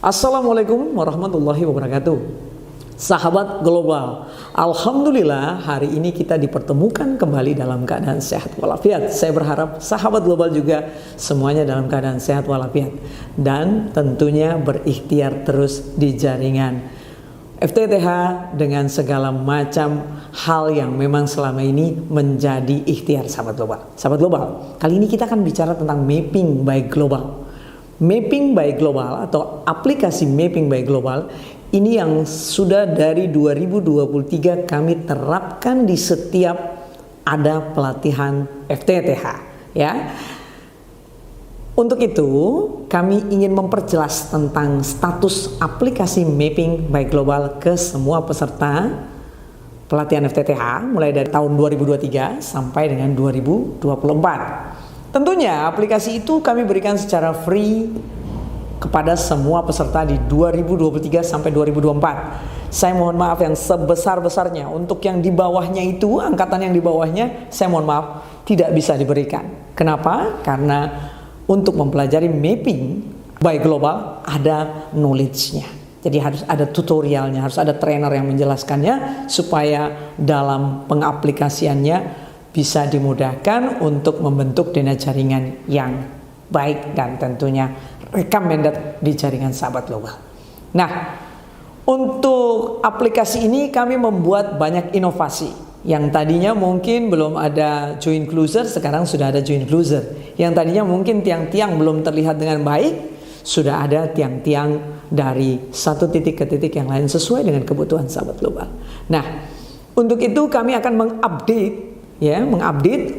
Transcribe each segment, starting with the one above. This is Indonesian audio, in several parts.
Assalamualaikum warahmatullahi wabarakatuh. Sahabat global, alhamdulillah hari ini kita dipertemukan kembali dalam keadaan sehat walafiat. Saya berharap sahabat global juga semuanya dalam keadaan sehat walafiat dan tentunya berikhtiar terus di jaringan FTTH dengan segala macam hal yang memang selama ini menjadi ikhtiar sahabat global. Sahabat global, kali ini kita akan bicara tentang mapping by global. Mapping by Global atau aplikasi Mapping by Global ini yang sudah dari 2023 kami terapkan di setiap ada pelatihan FTTH ya. Untuk itu kami ingin memperjelas tentang status aplikasi Mapping by Global ke semua peserta pelatihan FTTH mulai dari tahun 2023 sampai dengan 2024. Tentunya aplikasi itu kami berikan secara free kepada semua peserta di 2023 sampai 2024. Saya mohon maaf yang sebesar-besarnya untuk yang di bawahnya itu, angkatan yang di bawahnya, saya mohon maaf tidak bisa diberikan. Kenapa? Karena untuk mempelajari mapping by global ada knowledge-nya. Jadi harus ada tutorialnya, harus ada trainer yang menjelaskannya supaya dalam pengaplikasiannya bisa dimudahkan untuk membentuk dana jaringan yang baik dan tentunya recommended di jaringan sahabat global. Nah, untuk aplikasi ini kami membuat banyak inovasi. Yang tadinya mungkin belum ada join closer, sekarang sudah ada join closer. Yang tadinya mungkin tiang-tiang belum terlihat dengan baik, sudah ada tiang-tiang dari satu titik ke titik yang lain sesuai dengan kebutuhan sahabat global. Nah, untuk itu kami akan mengupdate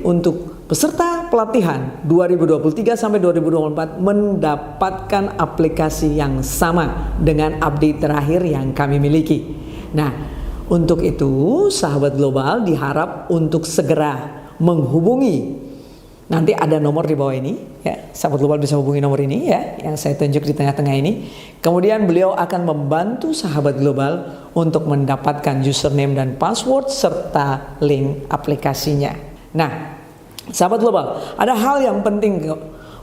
untuk peserta pelatihan 2023 sampai 2024 mendapatkan aplikasi yang sama dengan update terakhir yang kami miliki. Nah, untuk itu sahabat global diharap untuk segera menghubungi. Nanti ada nomor di bawah ini ya. Sahabat global bisa hubungi nomor ini ya, yang saya tunjuk di tengah-tengah ini. Kemudian beliau akan membantu sahabat global untuk mendapatkan username dan password serta link aplikasinya. Nah, sahabat global, ada hal yang penting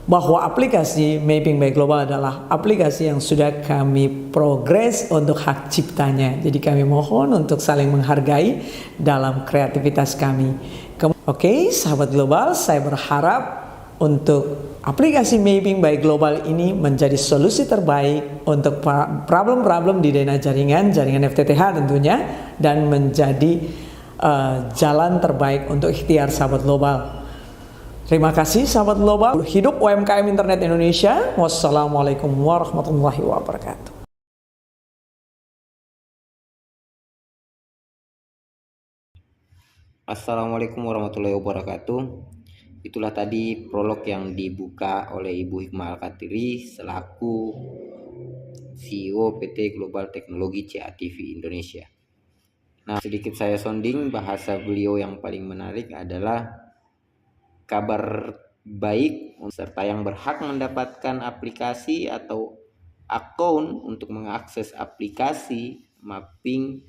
bahwa aplikasi Mapping by Global adalah aplikasi yang sudah kami progres untuk hak ciptanya. Jadi kami mohon untuk saling menghargai dalam kreativitas kami. Oke, sahabat global, saya berharap untuk aplikasi Mapping by Global ini menjadi solusi terbaik untuk problem-problem di dana jaringan FTTH tentunya, dan menjadi jalan terbaik untuk ikhtiar sahabat global. Terima kasih sahabat global. Hidup UMKM Internet Indonesia. Wassalamualaikum warahmatullahi wabarakatuh. Assalamualaikum warahmatullahi wabarakatuh. Itulah tadi prolog yang dibuka oleh Ibu Hikmah Al-Katiri selaku CEO PT Global Teknologi CATV Indonesia. Nah, sedikit saya sounding, bahasa beliau yang paling menarik adalah kabar baik serta yang berhak mendapatkan aplikasi atau akun untuk mengakses aplikasi mapping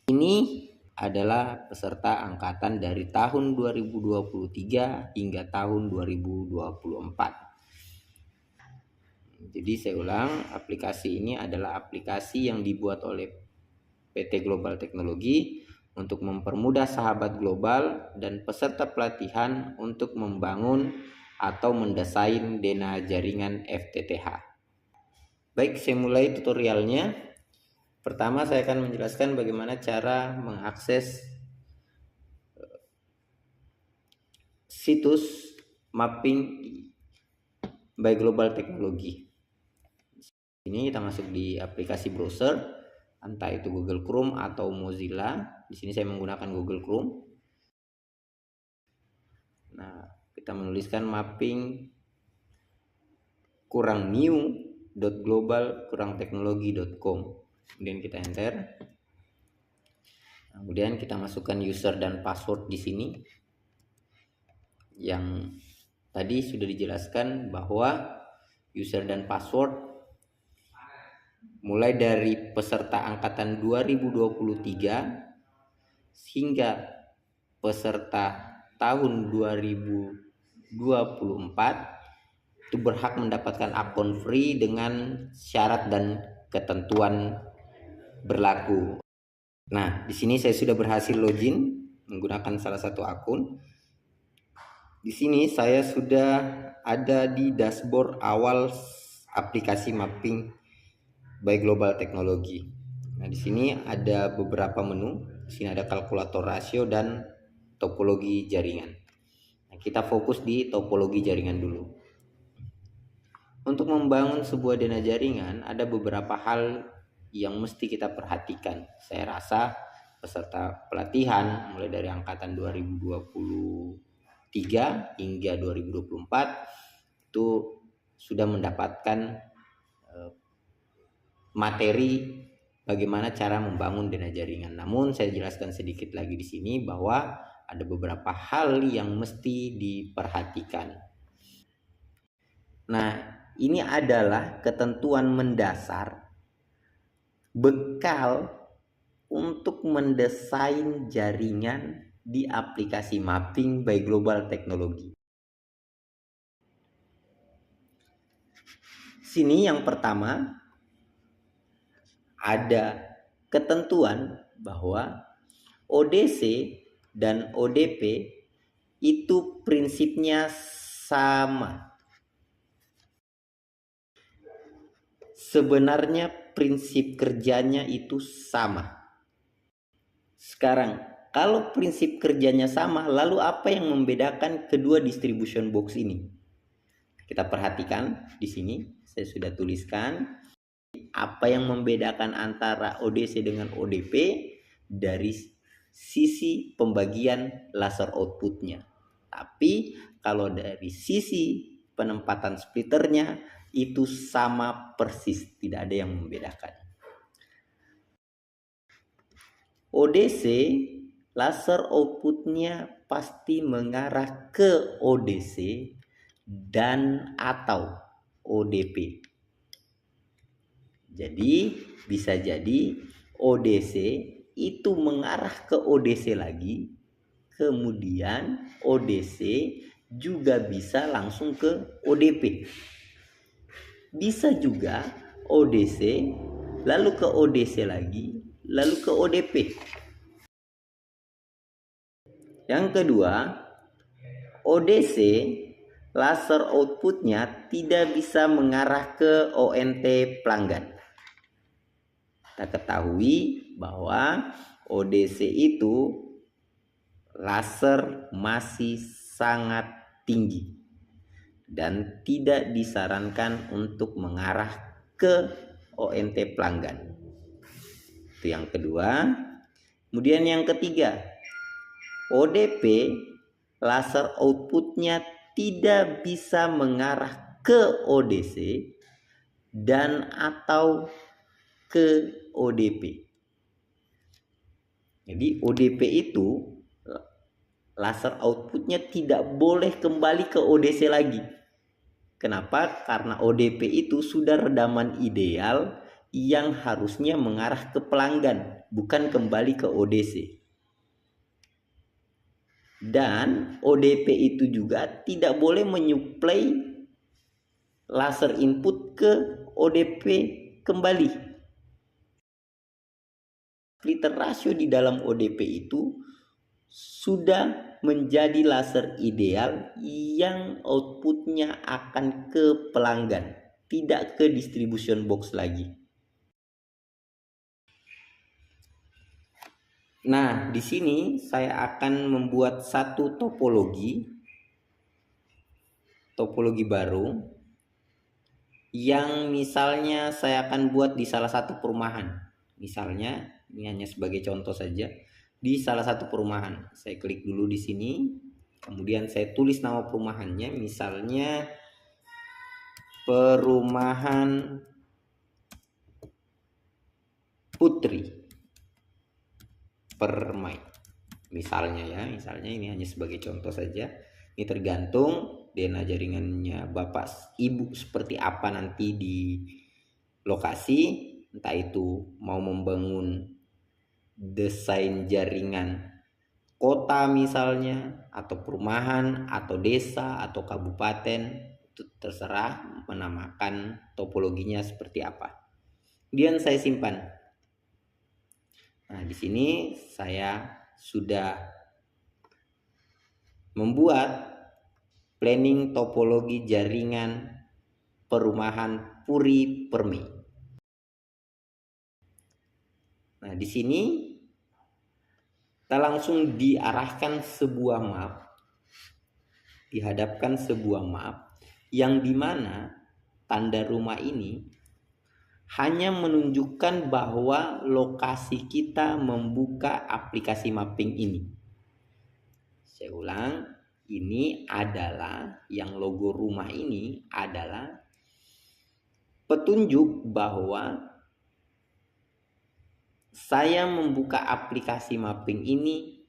ini adalah peserta angkatan dari tahun 2023 hingga tahun 2024. Jadi saya ulang, aplikasi ini adalah aplikasi yang dibuat oleh PT Global Teknologi untuk mempermudah sahabat global dan peserta pelatihan untuk membangun atau mendesain dana jaringan FTTH. Baik, saya mulai tutorialnya. Pertama saya akan menjelaskan bagaimana cara mengakses situs Mapping by Global Teknologi. Ini kita masuk di aplikasi browser, entah itu Google Chrome atau Mozilla. Di sini saya menggunakan Google Chrome. Nah, kita menuliskan mapping new.global-teknologi.com. Kemudian kita enter. Kemudian kita masukkan user dan password di sini. Yang tadi sudah dijelaskan bahwa user dan password mulai dari peserta angkatan 2023 hingga peserta tahun 2024 itu berhak mendapatkan akun free dengan syarat dan ketentuan berlaku. Nah, di sini saya sudah berhasil login menggunakan salah satu akun. Di sini saya sudah ada di dashboard awal aplikasi mapping by Global Technology. Nah, di sini ada beberapa menu. Di sini ada kalkulator rasio dan topologi jaringan. Nah, kita fokus di topologi jaringan dulu. Untuk membangun sebuah dana jaringan, ada beberapa hal yang mesti kita perhatikan. Saya rasa peserta pelatihan mulai dari angkatan 2023 hingga 2024 itu sudah mendapatkan materi bagaimana cara membangun dana jaringan. Namun saya jelaskan sedikit lagi di sini bahwa ada beberapa hal yang mesti diperhatikan. Nah, ini adalah ketentuan mendasar bekal untuk mendesain jaringan di aplikasi mapping by Global Technology. Sini yang pertama ada ketentuan bahwa ODC dan ODP itu prinsipnya sama. Sebenarnya prinsip kerjanya itu sama. Sekarang, kalau prinsip kerjanya sama, lalu apa yang membedakan kedua distribution box ini? Kita perhatikan di sini, saya sudah tuliskan apa yang membedakan antara ODC dengan ODP dari sisi pembagian laser outputnya. Tapi kalau dari sisi penempatan splitternya itu sama persis, tidak ada yang membedakan. ODC laser outputnya pasti mengarah ke ODC dan atau ODP. Jadi bisa jadi ODC itu mengarah ke ODC lagi, kemudian ODC juga bisa langsung ke ODP. Bisa juga ODC lalu ke ODC lagi, lalu ke ODP. Yang kedua, ODC laser outputnya tidak bisa mengarah ke ONT pelanggan. Kita ketahui bahwa ODC itu laser masih sangat tinggi dan tidak disarankan untuk mengarah ke ONT pelanggan. Itu yang kedua. Kemudian yang ketiga, ODP laser outputnya tidak bisa mengarah ke ODC dan atau ke ODP. Jadi ODP itu laser outputnya tidak boleh kembali ke ODC lagi. Kenapa? Karena ODP itu sudah redaman ideal yang harusnya mengarah ke pelanggan, bukan kembali ke ODC. Dan ODP itu juga tidak boleh menyuplai laser input ke ODP kembali. Splitter rasio di dalam ODP itu sudah menjadi laser ideal yang outputnya akan ke pelanggan, tidak ke distribution box lagi. Nah, di sini saya akan membuat satu topologi baru yang misalnya saya akan buat di salah satu perumahan. Misalnya, ini hanya sebagai contoh saja, di salah satu perumahan. Saya klik dulu di sini, kemudian saya tulis nama perumahannya, misalnya Perumahan Putri Permai. Misalnya ini hanya sebagai contoh saja. Ini tergantung dana jaringannya Bapak Ibu seperti apa nanti di lokasi, entah itu mau membangun desain jaringan kota misalnya, atau perumahan, atau desa, atau kabupaten, Itu terserah menamakan topologinya seperti apa. Kemudian saya simpan. Nah, di sini saya sudah membuat planning topologi jaringan perumahan Puri Permi. Nah, di sini kita langsung diarahkan sebuah map, dihadapkan sebuah map yang dimana tanda rumah ini hanya menunjukkan bahwa lokasi kita membuka aplikasi mapping ini. Saya ulang, ini adalah yang logo rumah ini adalah petunjuk bahwa saya membuka aplikasi mapping ini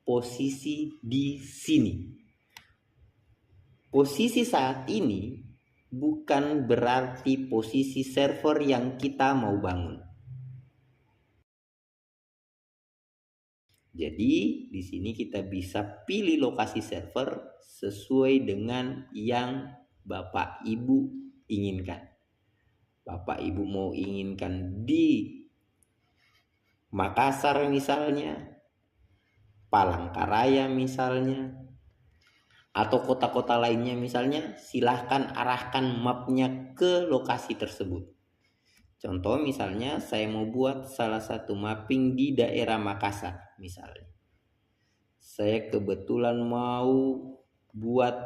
posisi di sini. Posisi saat ini bukan berarti posisi server yang kita mau bangun. Jadi di sini kita bisa pilih lokasi server sesuai dengan yang Bapak Ibu inginkan. Bapak Ibu mau inginkan di Makassar misalnya, Palangkaraya misalnya, atau kota-kota lainnya misalnya, silahkan arahkan mapnya ke lokasi tersebut. Contoh misalnya saya mau buat salah satu mapping di daerah Makassar misalnya. Saya kebetulan mau buat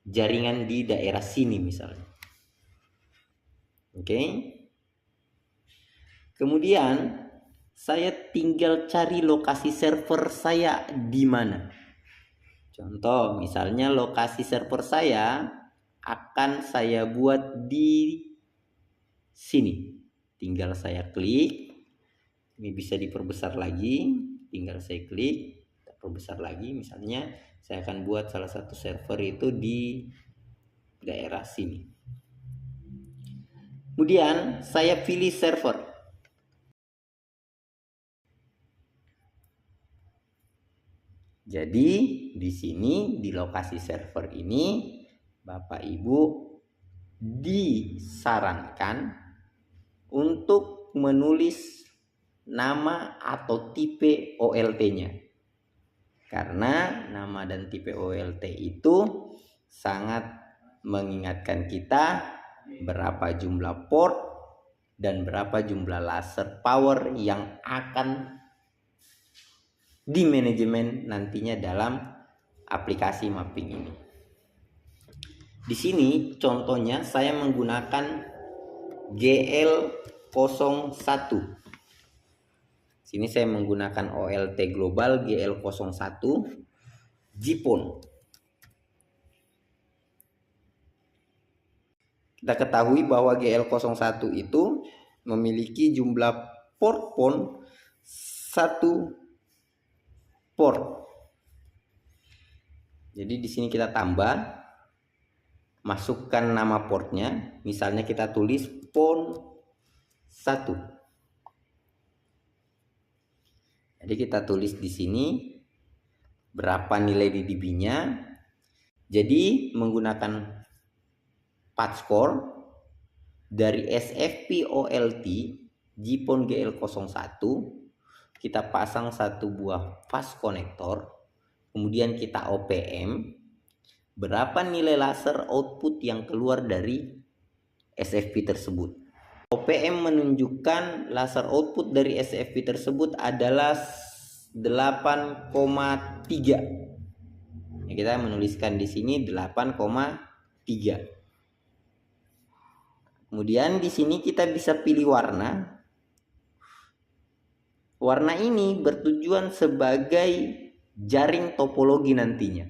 jaringan di daerah sini misalnya. Oke. Kemudian saya tinggal cari lokasi server saya di mana. Contoh, misalnya lokasi server saya akan saya buat di sini. Tinggal saya klik. Ini bisa diperbesar lagi. Tinggal saya klik, perbesar lagi. Misalnya saya akan buat salah satu server itu di daerah sini. Kemudian saya pilih server. Jadi di sini di lokasi server ini Bapak Ibu disarankan untuk menulis nama atau tipe OLT-nya. Karena nama dan tipe OLT itu sangat mengingatkan kita berapa jumlah port dan berapa jumlah laser power yang akan di manajemen nantinya dalam aplikasi mapping ini. Di sini contohnya saya menggunakan GL01. Sini saya menggunakan OLT global GL01 JPON. Kita ketahui bahwa GL01 itu memiliki jumlah port PON 1 port. Jadi di sini kita tambah, masukkan nama portnya, misalnya kita tulis PON 1. Jadi kita tulis di sini berapa nilai DDB-nya. Jadi menggunakan path score dari SFP OLT JPON GL01, kita pasang satu buah fast connector, kemudian kita OPM berapa nilai laser output yang keluar dari SFP tersebut. OPM menunjukkan laser output dari SFP tersebut adalah 8,3. Ya, kita menuliskan di sini 8,3. Kemudian di sini kita bisa pilih warna. Warna ini bertujuan sebagai jaring topologi nantinya.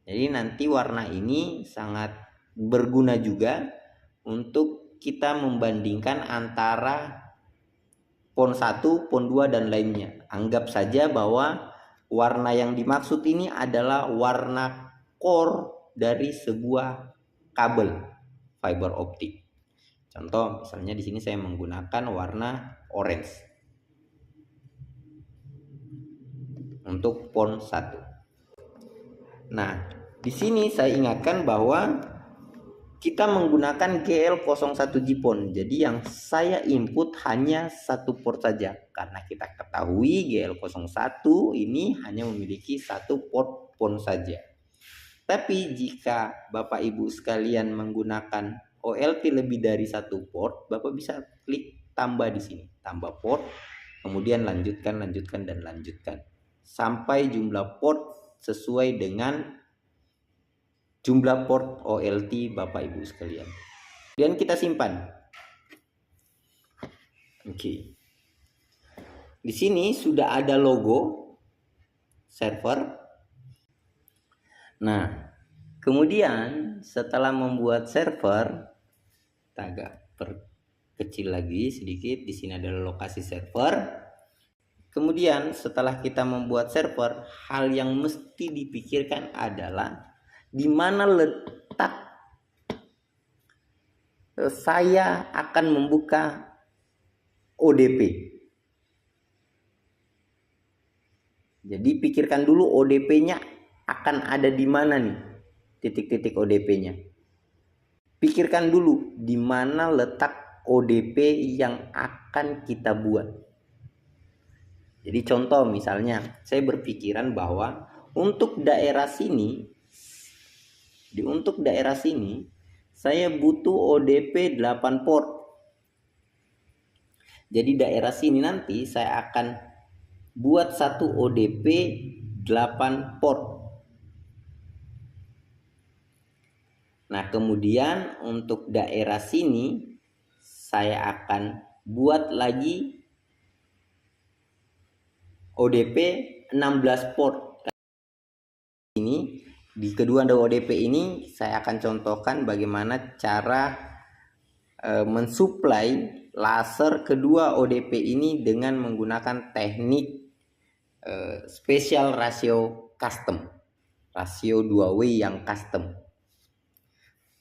Jadi nanti warna ini sangat berguna juga untuk kita membandingkan antara PON 1, PON 2 dan lainnya. Anggap saja bahwa warna yang dimaksud ini adalah warna core dari sebuah kabel fiber optik. Contoh misalnya di sini saya menggunakan warna orange untuk PON 1. Nah, Di sini saya ingatkan bahwa kita menggunakan GL01 GPON. Jadi yang saya input hanya satu port saja. Karena kita ketahui GL01 ini hanya memiliki satu port PON saja. Tapi jika Bapak Ibu sekalian menggunakan OLT lebih dari satu port, Bapak bisa klik tambah di sini. Tambah port, kemudian lanjutkan, dan lanjutkan. Sampai jumlah port sesuai dengan jumlah port OLT Bapak Ibu sekalian. Kemudian kita simpan. Oke. Di sini sudah ada logo server. Nah, kemudian setelah membuat server, kita agak perkecil lagi sedikit. Di sini adalah lokasi server. Kemudian setelah kita membuat server, hal yang mesti dipikirkan adalah di mana letak saya akan membuka ODP. Jadi pikirkan dulu ODP-nya akan ada di mana nih, titik-titik ODP-nya. Pikirkan dulu di mana letak ODP yang akan kita buat. Jadi contoh misalnya, saya berpikiran bahwa untuk daerah sini saya butuh ODP 8 port. Jadi daerah sini nanti saya akan buat satu ODP 8 port. Nah, kemudian untuk daerah sini saya akan buat lagi ODP 16 port. Ini di kedua ODP ini saya akan contohkan bagaimana cara mensuplai laser kedua ODP ini dengan menggunakan teknik special ratio custom, rasio 2W yang custom.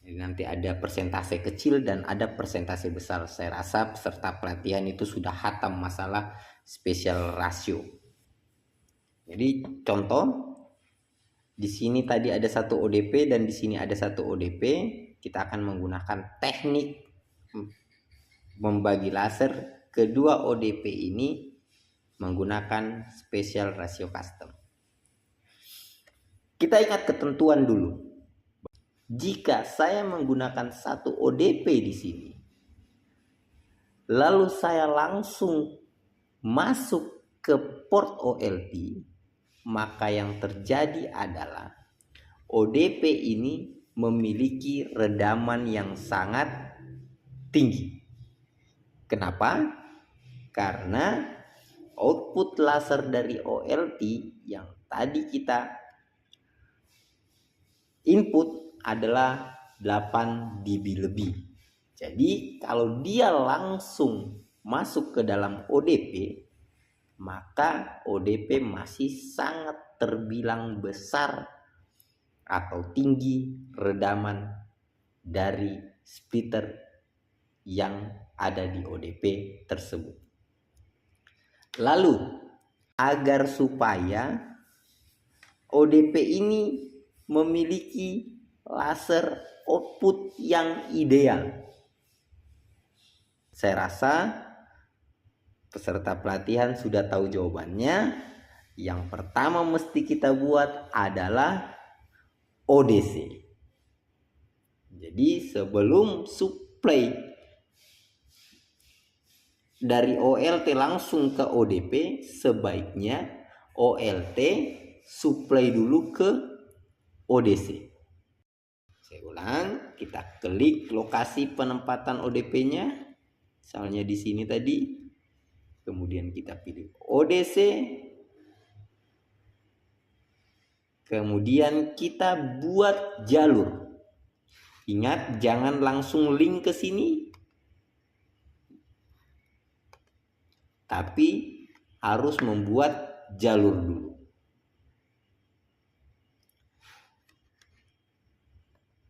Jadi nanti ada persentase kecil dan ada persentase besar. Saya rasa peserta pelatihan itu sudah hatam masalah special ratio. Jadi contoh, di sini tadi ada satu ODP dan di sini ada satu ODP. Kita akan menggunakan teknik membagi laser kedua ODP ini menggunakan special ratio custom. Kita ingat ketentuan dulu. Jika saya menggunakan satu ODP di sini, lalu saya langsung masuk ke port OLT, maka yang terjadi adalah ODP ini memiliki redaman yang sangat tinggi. Kenapa? Karena output laser dari OLT yang tadi kita input adalah 8 dB lebih. Jadi kalau dia langsung masuk ke dalam ODP, maka ODP masih sangat terbilang besar atau tinggi redaman dari splitter yang ada di ODP tersebut. Lalu, agar supaya ODP ini memiliki laser output yang ideal, saya rasa peserta pelatihan sudah tahu jawabannya. Yang pertama mesti kita buat adalah ODC. Jadi sebelum supply dari OLT langsung ke ODP, sebaiknya OLT supply dulu ke ODC. Saya ulang, kita klik lokasi penempatan ODP-nya. Misalnya di sini tadi. Kemudian kita pilih ODC. Kemudian kita buat jalur. Ingat, jangan langsung link ke sini. Tapi harus membuat jalur dulu.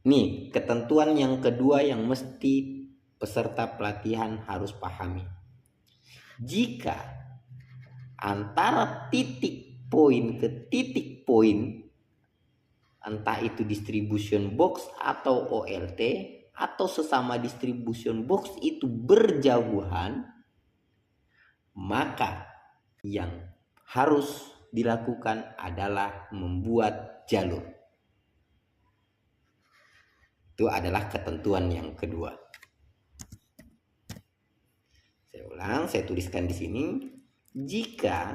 Nih, ketentuan yang kedua yang mesti peserta pelatihan harus pahami. Jika antara titik poin ke titik poin entah itu distribution box atau OLT atau sesama distribution box itu berjauhan, maka yang harus dilakukan adalah membuat jalur. Itu adalah ketentuan yang kedua. Saya ulang, saya tuliskan di sini. Jika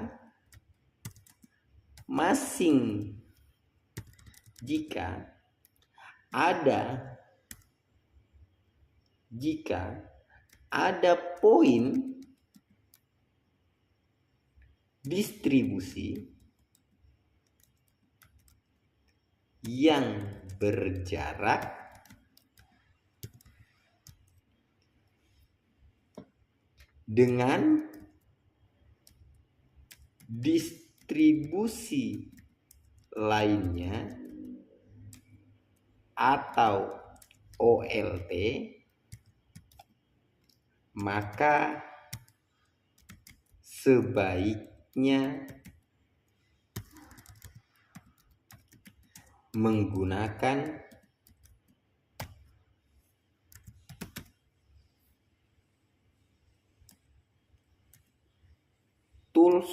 ada poin distribusi yang berjarak dengan distribusi lainnya atau OLT, maka sebaiknya menggunakan tools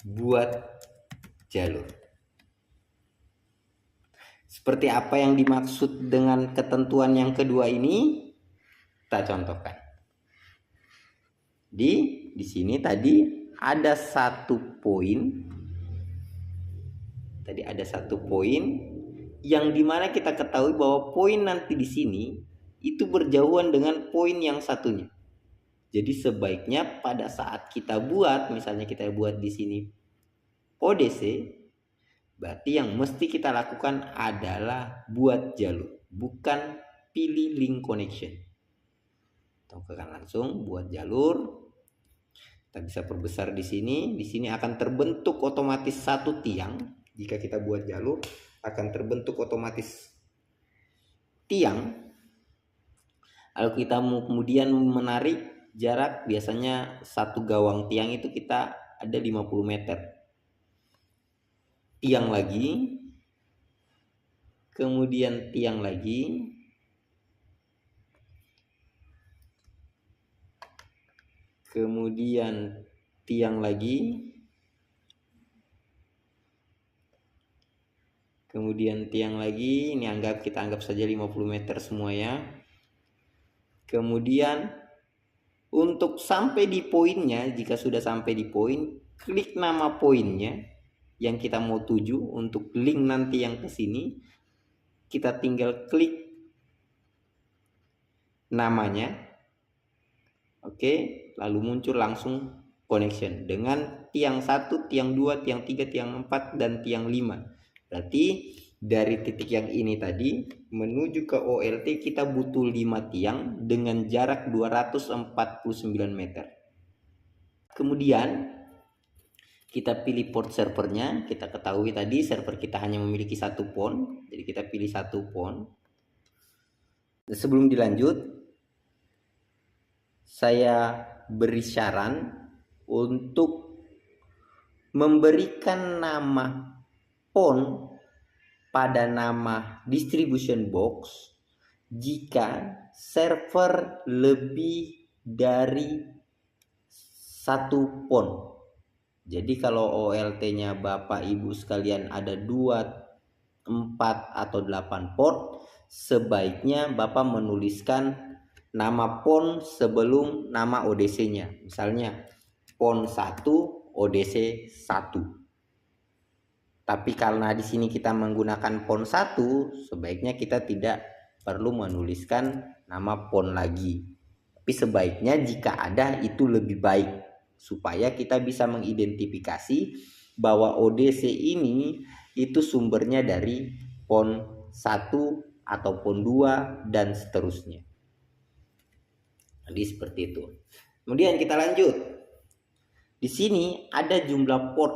buat jalur. Seperti apa yang dimaksud dengan ketentuan yang kedua ini? Kita contohkan. Di sini tadi ada satu poin. Yang dimana kita ketahui bahwa poin nanti di sini itu berjauhan dengan poin yang satunya. Jadi sebaiknya pada saat kita buat, misalnya kita buat di sini ODC, berarti yang mesti kita lakukan adalah buat jalur, bukan pilih link connection. Tekan langsung buat jalur. Kita bisa perbesar di sini. Di sini akan terbentuk otomatis satu tiang. Jika kita buat jalur, akan terbentuk otomatis tiang. Lalu kita kemudian menarik jarak, biasanya satu gawang tiang itu kita ada 50 meter. Tiang lagi, kemudian tiang lagi, kemudian tiang lagi, kemudian tiang lagi. Ini kita anggap saja 50 meter semua ya. Kemudian untuk sampai di poinnya, jika sudah sampai di poin, klik nama poinnya yang kita mau tuju. Untuk link nanti yang ke sini, kita tinggal klik namanya. Oke, lalu muncul langsung connection dengan tiang 1, tiang 2, tiang 3, tiang 4, dan tiang 5. Berarti dari titik yang ini tadi menuju ke OLT kita butuh 5 tiang dengan jarak 249 meter. Kemudian kita pilih port servernya. Kita ketahui tadi server kita hanya memiliki satu pon, jadi kita pilih satu pon. Sebelum dilanjut, saya beri saran untuk memberikan nama pon pada nama distribution box jika server lebih dari satu pon. Jadi kalau OLT-nya Bapak Ibu sekalian ada 2, 4 atau 8 port, sebaiknya Bapak menuliskan nama pon sebelum nama ODC-nya. Misalnya pon 1 ODC 1. Tapi karena di sini kita menggunakan pon 1, sebaiknya kita tidak perlu menuliskan nama pon lagi. Tapi sebaiknya jika ada itu lebih baik, supaya kita bisa mengidentifikasi bahwa ODC ini itu sumbernya dari pon 1 atau pon 2 dan seterusnya. Jadi seperti itu. Kemudian kita lanjut. Di sini ada jumlah port.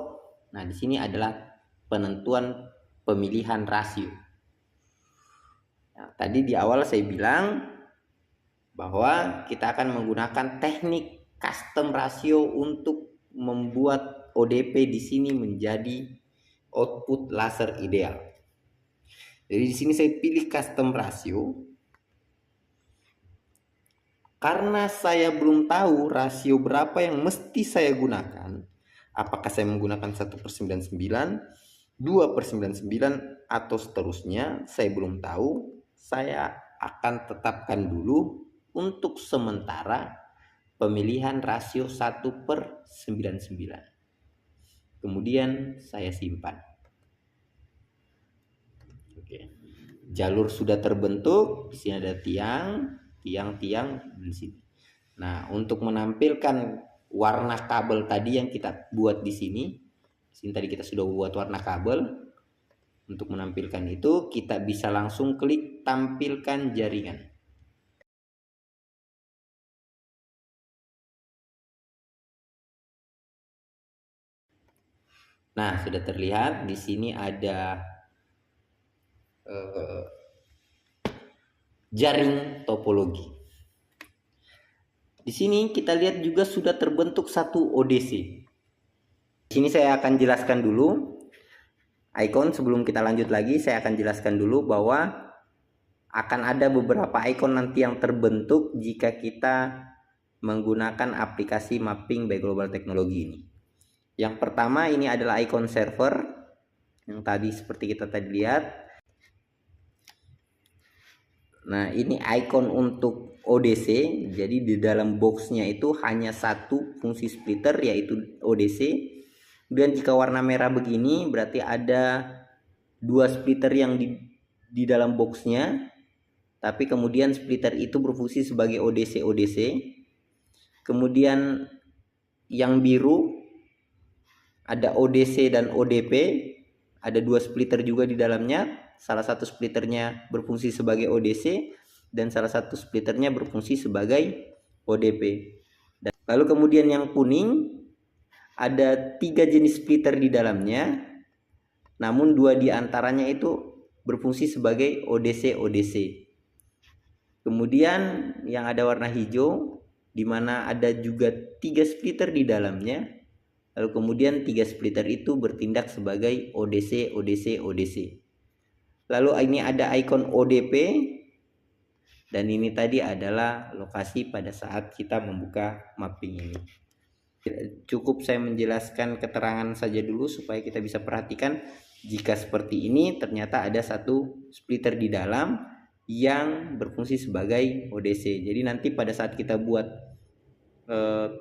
Nah, di sini adalah penentuan pemilihan rasio. Nah, tadi di awal saya bilang bahwa kita akan menggunakan teknik custom rasio untuk membuat ODP di sini menjadi output laser ideal. Jadi di sini saya pilih custom ratio. Karena saya belum tahu rasio berapa yang mesti saya gunakan. Apakah saya menggunakan 1/99, 2/99, atau seterusnya, saya belum tahu. Saya akan tetapkan dulu untuk sementara pemilihan rasio 1/99. Kemudian saya simpan. Oke. Jalur sudah terbentuk, di sini ada tiang di sini. Nah, untuk menampilkan warna kabel tadi yang kita buat di sini tadi kita sudah buat warna kabel. Untuk menampilkan itu, kita bisa langsung klik tampilkan jaringan. Nah, sudah terlihat di sini ada jaring topologi. Di sini kita lihat juga sudah terbentuk satu ODC. Di sini saya akan jelaskan dulu icon. Sebelum kita lanjut lagi, saya akan jelaskan dulu bahwa akan ada beberapa icon nanti yang terbentuk jika kita menggunakan aplikasi mapping by Global Technology ini. Yang pertama ini adalah icon server yang tadi seperti kita tadi lihat. Nah, ini icon untuk ODC. Jadi di dalam boxnya itu hanya satu fungsi splitter, yaitu ODC. Dan jika warna merah begini berarti ada dua splitter yang di dalam boxnya, tapi kemudian splitter itu berfungsi sebagai ODC. Kemudian yang biru ada ODC dan ODP, ada dua splitter juga di dalamnya. Salah satu splitternya berfungsi sebagai ODC dan salah satu splitternya berfungsi sebagai ODP. Lalu kemudian yang kuning ada 3 jenis splitter di dalamnya, namun 2 diantaranya itu berfungsi sebagai ODC. Kemudian yang ada warna hijau, di mana ada juga 3 splitter di dalamnya. Lalu kemudian 3 splitter itu bertindak sebagai ODC. Lalu ini ada icon ODP, dan ini tadi adalah lokasi pada saat kita membuka mapping ini. Cukup saya menjelaskan keterangan saja dulu supaya kita bisa perhatikan jika seperti ini ternyata ada satu splitter di dalam yang berfungsi sebagai ODC. Jadi nanti pada saat kita buat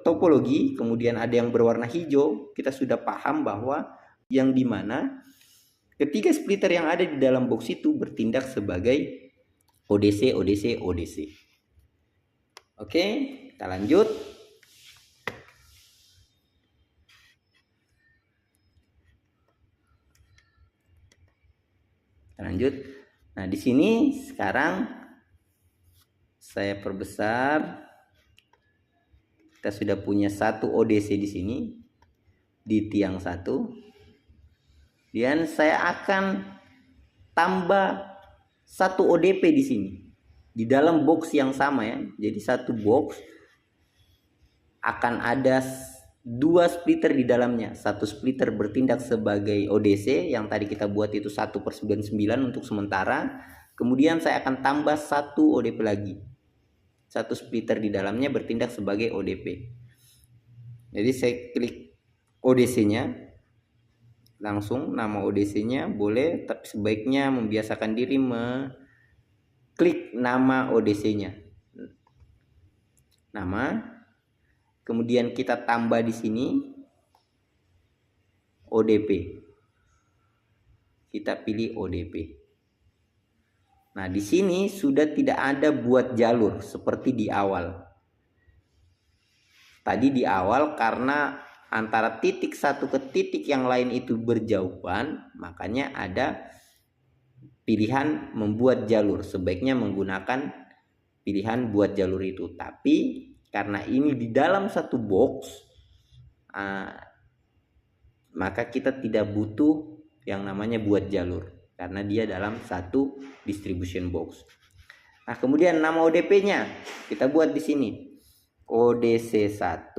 topologi kemudian ada yang berwarna hijau, kita sudah paham bahwa yang dimana ketiga splitter yang ada di dalam box itu bertindak sebagai ODC. Oke, kita lanjut. Nah, di sini sekarang saya perbesar. Kita sudah punya satu ODC di sini di tiang 1. Dan saya akan tambah satu ODP di sini di dalam box yang sama ya. Jadi satu box akan ada 2 splitter di dalamnya. Satu splitter bertindak sebagai ODC yang tadi kita buat itu 1/99 untuk sementara. Kemudian saya akan tambah satu ODP lagi. Satu splitter di dalamnya bertindak sebagai ODP. Jadi saya klik ODC-nya. Langsung nama ODC-nya boleh, tapi sebaiknya membiasakan diri klik nama ODC-nya. Nama. Kemudian kita tambah di sini ODP. Kita pilih ODP. Nah, di sini sudah tidak ada buat jalur seperti di awal. Tadi di awal karena antara titik satu ke titik yang lain itu berjauhan, makanya ada pilihan membuat jalur. Sebaiknya menggunakan pilihan buat jalur itu. Tapi karena ini di dalam satu box, maka kita tidak butuh yang namanya buat jalur karena dia dalam satu distribution box. Nah, kemudian nama ODP-nya kita buat di sini. ODC 1,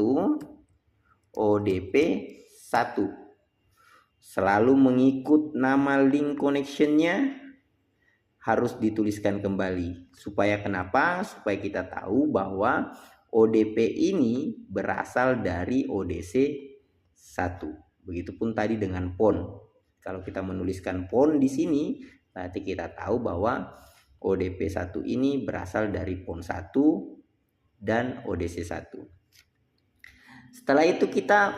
ODP 1. selalu mengikut nama link connectionnya harus dituliskan kembali. Supaya kenapa? Supaya kita tahu bahwa ODP ini berasal dari ODC 1. Begitupun tadi dengan PON. Kalau kita menuliskan PON di sini, berarti kita tahu bahwa ODP 1 ini berasal dari PON 1 dan ODC 1. Setelah itu kita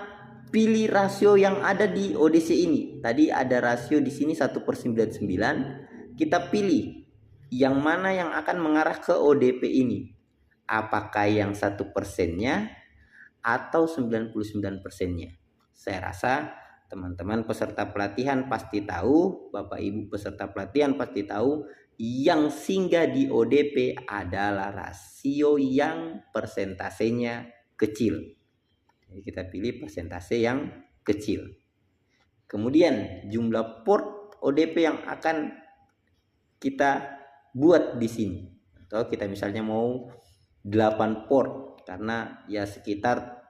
pilih rasio yang ada di ODC ini. Tadi ada rasio di sini 1/99. Kita pilih yang mana yang akan mengarah ke ODP ini. Apakah yang 1%-nya atau 99%-nya. Saya rasa teman-teman peserta pelatihan pasti tahu, Bapak Ibu peserta pelatihan pasti tahu, yang singgah di ODP adalah rasio yang persentasenya kecil. Jadi kita pilih persentase yang kecil. Kemudian jumlah port ODP yang akan kita buat di sini. Atau kita misalnya mau 8 port karena ya sekitar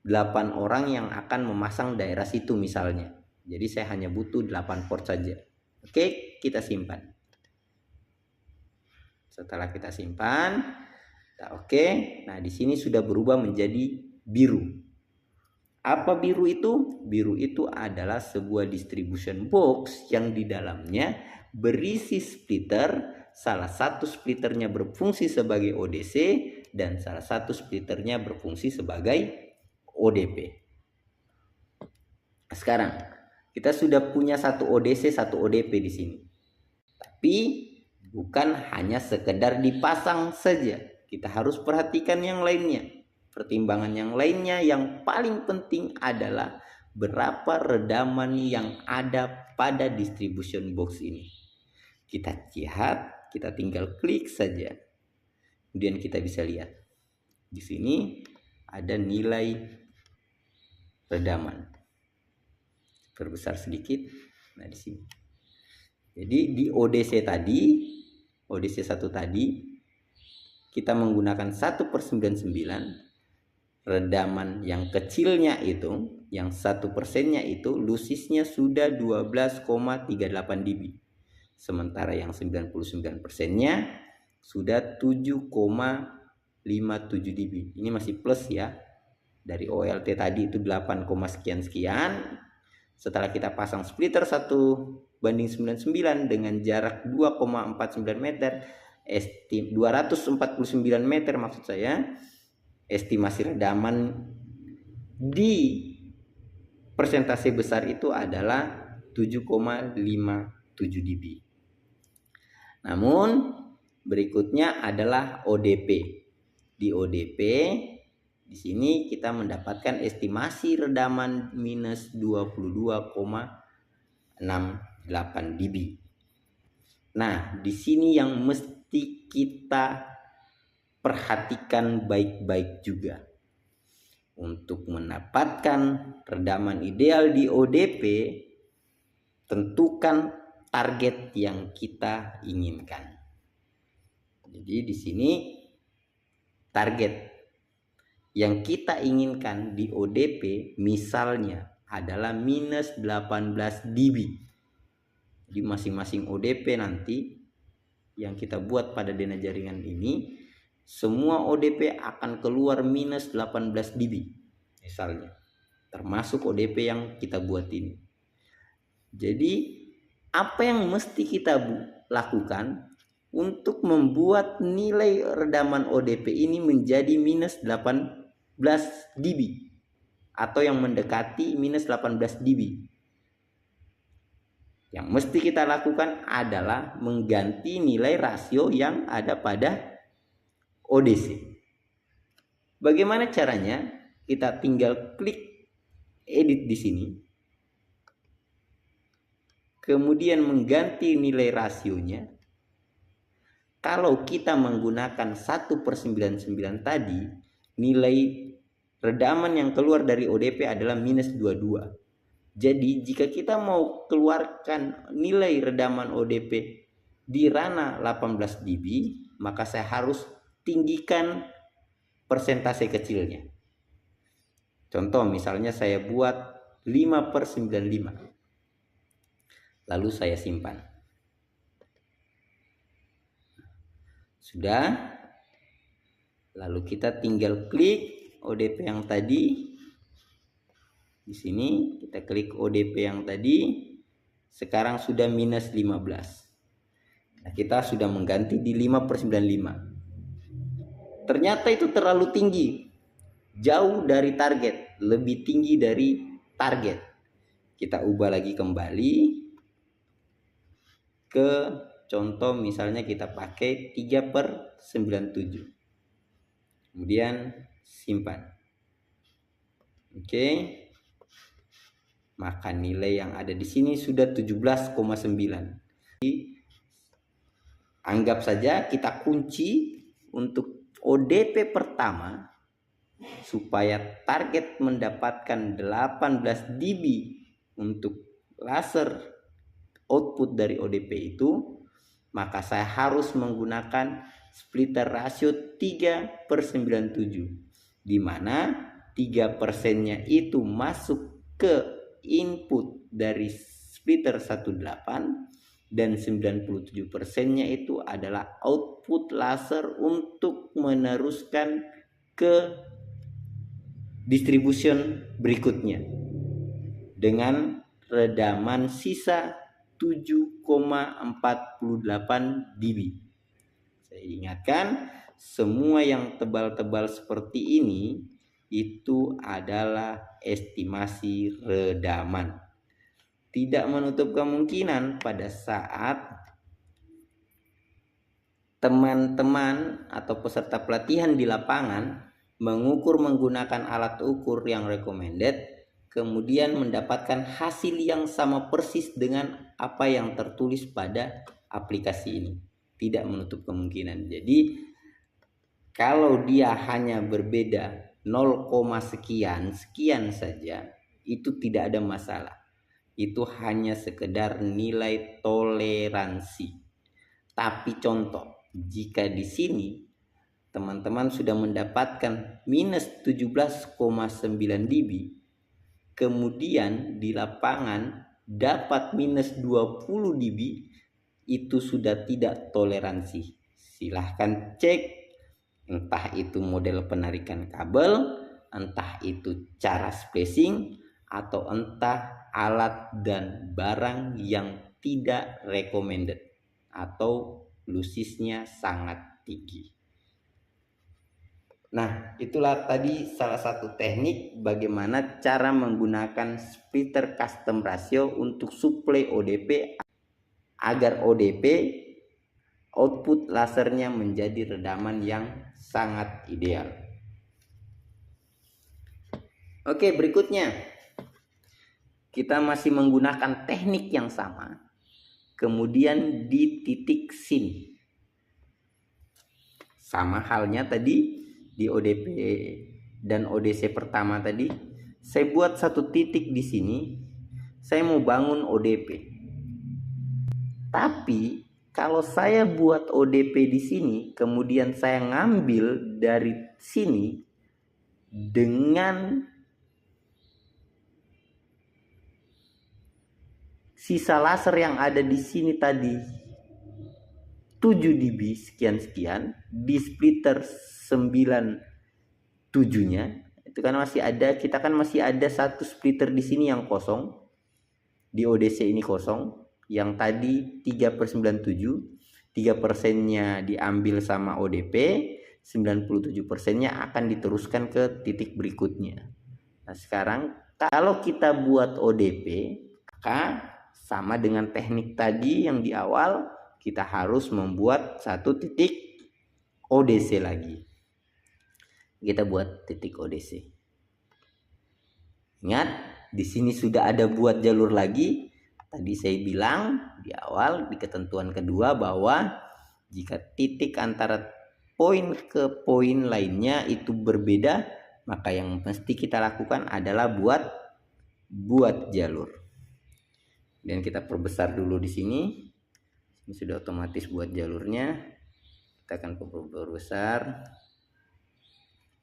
8 orang yang akan memasang daerah situ misalnya. Jadi saya hanya butuh 8 port saja. Oke, kita simpan. Setelah kita simpan, oke. Nah, di sini sudah berubah menjadi biru. Apa biru itu? Biru itu adalah sebuah distribution box yang di dalamnya berisi splitter. Salah satu splitternya berfungsi sebagai ODC dan salah satu splitternya berfungsi sebagai ODP. Sekarang kita sudah punya satu ODC, satu ODP di sini. Tapi bukan hanya sekedar dipasang saja. Kita harus perhatikan yang lainnya. Pertimbangan yang lainnya yang paling penting adalah berapa redaman yang ada pada distribution box ini. Kita lihat, kita tinggal klik saja. Kemudian kita bisa lihat. Di sini ada nilai redaman. Perbesar sedikit. Nah, di sini. Jadi di ODC tadi, ODC 1 tadi, kita menggunakan 1/99. Redaman yang kecilnya itu, yang 1%-nya itu, lusisnya sudah 12,38 dB. Sementara yang 99%-nya sudah 7,57 dB. Ini masih plus ya. Dari OLT tadi itu 8, sekian. Setelah kita pasang splitter 1/99 dengan jarak 2,49 meter, 249 meter maksud saya, estimasi redaman di persentase besar itu adalah 7,57 dB. Namun berikutnya adalah ODP. Di ODP di sini kita mendapatkan estimasi redaman minus 22,68 dB. Nah, di sini yang mesti kita perhatikan baik-baik juga. Untuk mendapatkan redaman ideal di ODP, tentukan target yang kita inginkan. Jadi di sini target yang kita inginkan di ODP misalnya adalah minus 18 dB. Di masing-masing ODP nanti yang kita buat pada dena jaringan ini, semua ODP akan keluar minus 18 dB misalnya, termasuk ODP yang kita buat ini. Jadi apa yang mesti kita lakukan untuk membuat nilai redaman ODP ini menjadi minus 18 dB atau yang mendekati minus 18 dB. Yang mesti kita lakukan adalah mengganti nilai rasio yang ada pada ODC. Bagaimana caranya? Kita tinggal klik edit di sini. Kemudian mengganti nilai rasionya. Kalau kita menggunakan 1/99 tadi, nilai redaman yang keluar dari ODP adalah minus 22. Jadi jika kita mau keluarkan nilai redaman ODP di ranah 18 dB, maka saya harus tinggikan persentase kecilnya. Contoh misalnya saya buat 5/95. lalu saya simpan. Sudah. Lalu kita tinggal klik ODP yang tadi. Di sini kita klik ODP yang tadi. Sekarang sudah minus 15. Nah, kita sudah mengganti di 5/95. Ternyata itu terlalu tinggi. Jauh dari target, lebih tinggi dari target. Kita ubah lagi kembali ke contoh, misalnya kita pakai 3/97. Kemudian simpan. Oke. Maka nilai yang ada di sini sudah 17,9. Anggap saja kita kunci untuk ODP pertama supaya target mendapatkan 18 dB untuk laser output dari ODP itu, maka saya harus menggunakan splitter rasio 3/97, di mana 3%-nya itu masuk ke input dari splitter 18 dan 97%-nya itu adalah output laser untuk meneruskan ke distribution berikutnya dengan redaman sisa 7,48 dB. Saya ingatkan, semua yang tebal-tebal seperti ini itu adalah estimasi redaman. Tidak menutup kemungkinan pada saat teman-teman atau peserta pelatihan di lapangan mengukur menggunakan alat ukur yang recommended, kemudian mendapatkan hasil yang sama persis dengan apa yang tertulis pada aplikasi ini. Tidak menutup kemungkinan. Jadi kalau dia hanya berbeda 0, sekian saja, itu tidak ada masalah. Itu hanya sekedar nilai toleransi. Tapi contoh, jika di sini teman-teman sudah mendapatkan minus 17,9 dB, kemudian di lapangan dapat minus 20 dB, itu sudah tidak toleransi. Silahkan cek, entah itu model penarikan kabel, entah itu cara spacing, atau entah alat dan barang yang tidak recommended atau lusisnya sangat tinggi. Nah, itulah tadi salah satu teknik bagaimana cara menggunakan splitter custom ratio untuk suplai ODP agar ODP output lasernya menjadi redaman yang sangat ideal. Oke, berikutnya kita masih menggunakan teknik yang sama, kemudian di titik sini. Sama halnya tadi di ODP dan ODC pertama tadi, saya buat satu titik di sini, saya mau bangun ODP. Tapi kalau saya buat ODP di sini, kemudian saya ngambil dari sini dengan sisa laser yang ada di sini tadi 7 dB sekian di splitter 97-nya, itu kan masih ada, kita kan masih ada satu splitter di sini yang kosong, di ODC ini kosong, yang tadi 3/97, 3%-nya diambil sama ODP, 97%-nya akan diteruskan ke titik berikutnya. Nah, sekarang kalau kita buat ODP, maka sama dengan teknik tadi yang di awal, kita harus membuat satu titik ODC lagi. Kita buat titik ODC. Ingat, di sini sudah ada buat jalur lagi. Tadi saya bilang di awal di ketentuan kedua bahwa jika titik antara poin ke poin lainnya itu berbeda, maka yang mesti kita lakukan adalah buat jalur. Dan kita perbesar dulu di sini. Ini sudah otomatis buat jalurnya. Kita akan perbesar.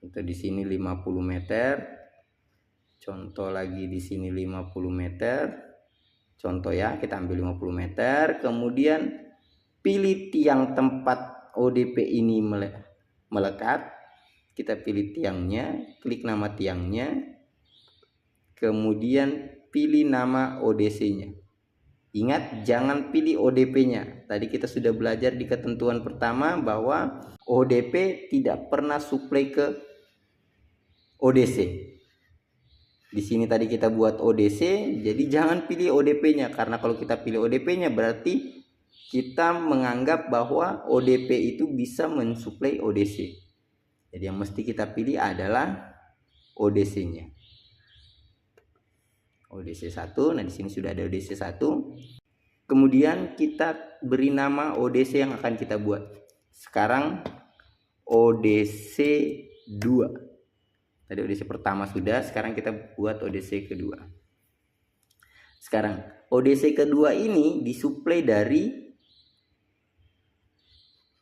Itu di sini 50 meter. Contoh lagi di sini 50 meter. Contoh ya, kita ambil 50 meter, kemudian pilih tiang tempat ODP ini melekat. Kita pilih tiangnya, klik nama tiangnya, kemudian pilih nama ODC-nya. Ingat, jangan pilih ODP-nya. Tadi kita sudah belajar di ketentuan pertama bahwa ODP tidak pernah suplai ke ODC. Di sini tadi kita buat ODC, jadi jangan pilih ODP-nya, karena kalau kita pilih ODP-nya berarti kita menganggap bahwa ODP itu bisa mensuplai ODC. Jadi yang mesti kita pilih adalah ODC-nya. ODC 1, nah di sini sudah ada ODC 1. Kemudian kita beri nama ODC yang akan kita buat. Sekarang ODC 2. Tadi ODC pertama sudah, sekarang kita buat ODC kedua. Sekarang ODC kedua ini disuplai dari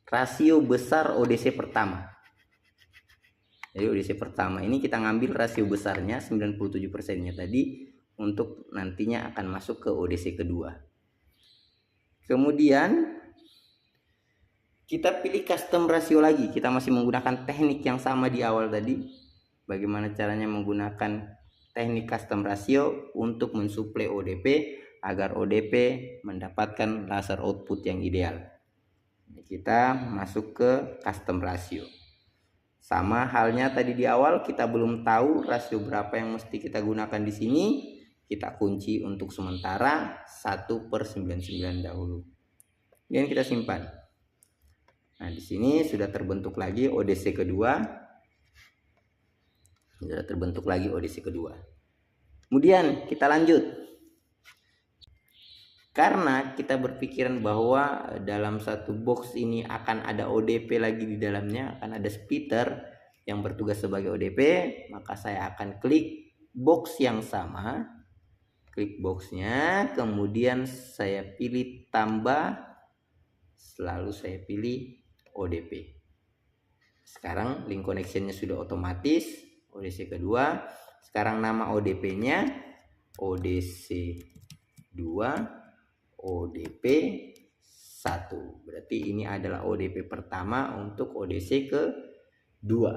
rasio besar ODC pertama. Jadi ODC pertama ini kita ngambil rasio besarnya 97%-nya tadi untuk nantinya akan masuk ke ODC kedua. Kemudian kita pilih custom rasio lagi. Kita masih menggunakan teknik yang sama di awal tadi. Bagaimana caranya menggunakan teknik custom rasio untuk mensuplai ODP agar ODP mendapatkan laser output yang ideal. Kita masuk ke custom rasio. Sama halnya tadi di awal, kita belum tahu rasio berapa yang mesti kita gunakan di sini. Kita kunci untuk sementara 1/99 dahulu. Kemudian kita simpan. Nah, di sini sudah terbentuk lagi ODC kedua. Sudah terbentuk lagi ODC kedua. Kemudian kita lanjut. Karena kita berpikiran bahwa dalam satu box ini akan ada ODP lagi di dalamnya, akan ada splitter yang bertugas sebagai ODP, maka saya akan klik box yang sama, klik boxnya, kemudian saya pilih tambah, selalu saya pilih ODP. Sekarang link connectionnya sudah otomatis, ODC kedua. Sekarang nama ODP-nya ODC 2. ODP 1. Berarti ini adalah ODP pertama untuk ODC kedua.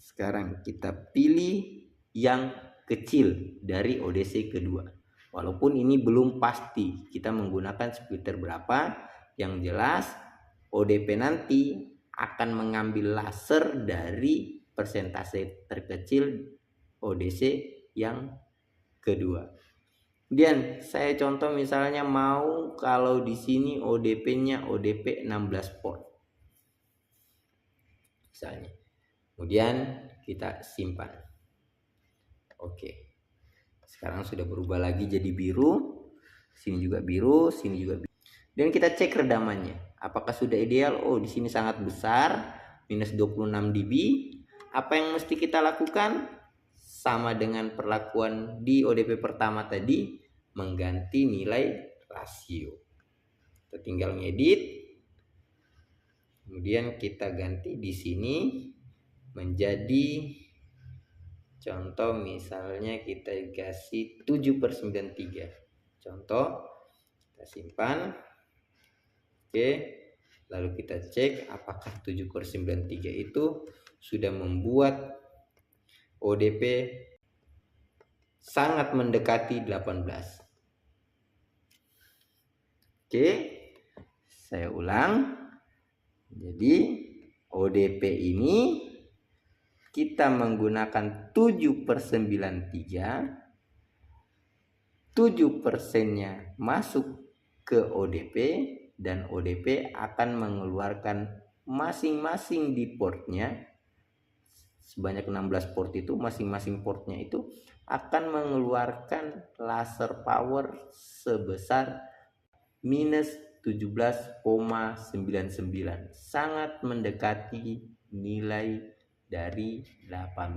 Sekarang kita pilih yang kecil dari ODC kedua. Walaupun ini belum pasti kita menggunakan splitter berapa, yang jelas ODP nanti akan mengambil laser dari persentase terkecil ODC yang kedua. Kemudian saya contoh misalnya mau kalau di sini ODP-nya ODP 16 port. Misalnya. Kemudian kita simpan. Oke. Sekarang sudah berubah lagi jadi biru. Sini juga biru, sini juga biru. Dan kita cek redamannya. Apakah sudah ideal? Oh, di sini sangat besar, minus 26 dB. Apa yang mesti kita lakukan? Sama dengan perlakuan di ODP pertama tadi, mengganti nilai rasio. Kita tinggal ngedit, kemudian kita ganti di sini menjadi, contoh misalnya kita kasih 7/93. Contoh, kita simpan. Oke, lalu kita cek apakah 7/93 itu sudah membuat ODP sangat mendekati 18. Oke, saya ulang. Jadi ODP ini kita menggunakan 7/93. 7%-nya masuk ke ODP dan ODP akan mengeluarkan masing-masing di portnya. Sebanyak 16 port itu, masing-masing portnya itu akan mengeluarkan laser power sebesar minus 17,99. Sangat mendekati nilai dari 18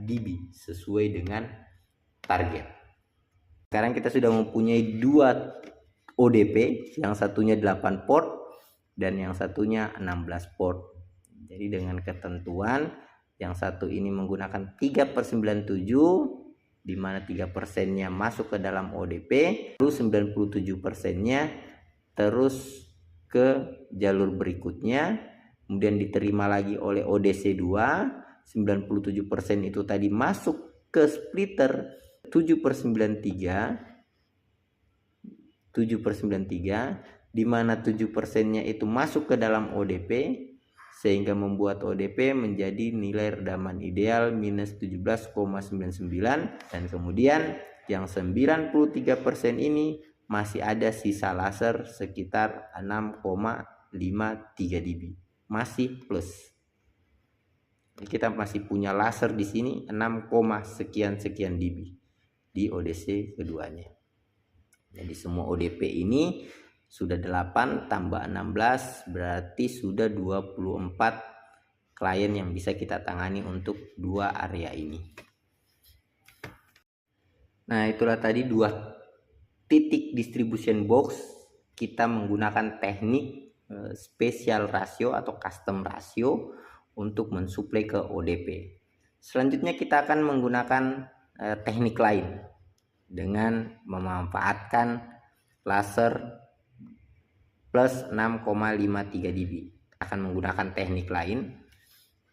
dB sesuai dengan target. Sekarang kita sudah mempunyai dua ODP, yang satunya 8 port dan yang satunya 16 port. Jadi dengan ketentuan yang satu ini menggunakan 3/97, di mana 3%-nya masuk ke dalam ODP, lalu 97%-nya terus ke jalur berikutnya, kemudian diterima lagi oleh ODC 2, 97% itu tadi masuk ke splitter 7/93, di mana 7%-nya itu masuk ke dalam ODP, sehingga membuat ODP menjadi nilai redaman ideal minus 17,99, dan kemudian yang 93% ini masih ada sisa laser sekitar 6,53 dB, masih plus. Jadi kita masih punya laser di sini 6, sekian dB di ODC keduanya. Jadi semua ODP ini sudah 8 tambah 16 berarti sudah 24 klien yang bisa kita tangani untuk dua area ini. Nah, itulah tadi 2 titik distribution box. Kita menggunakan teknik special ratio atau custom ratio untuk mensuplai ke ODP. Selanjutnya kita akan menggunakan teknik lain dengan memanfaatkan laser plus 6,53 dB. Akan menggunakan teknik lain.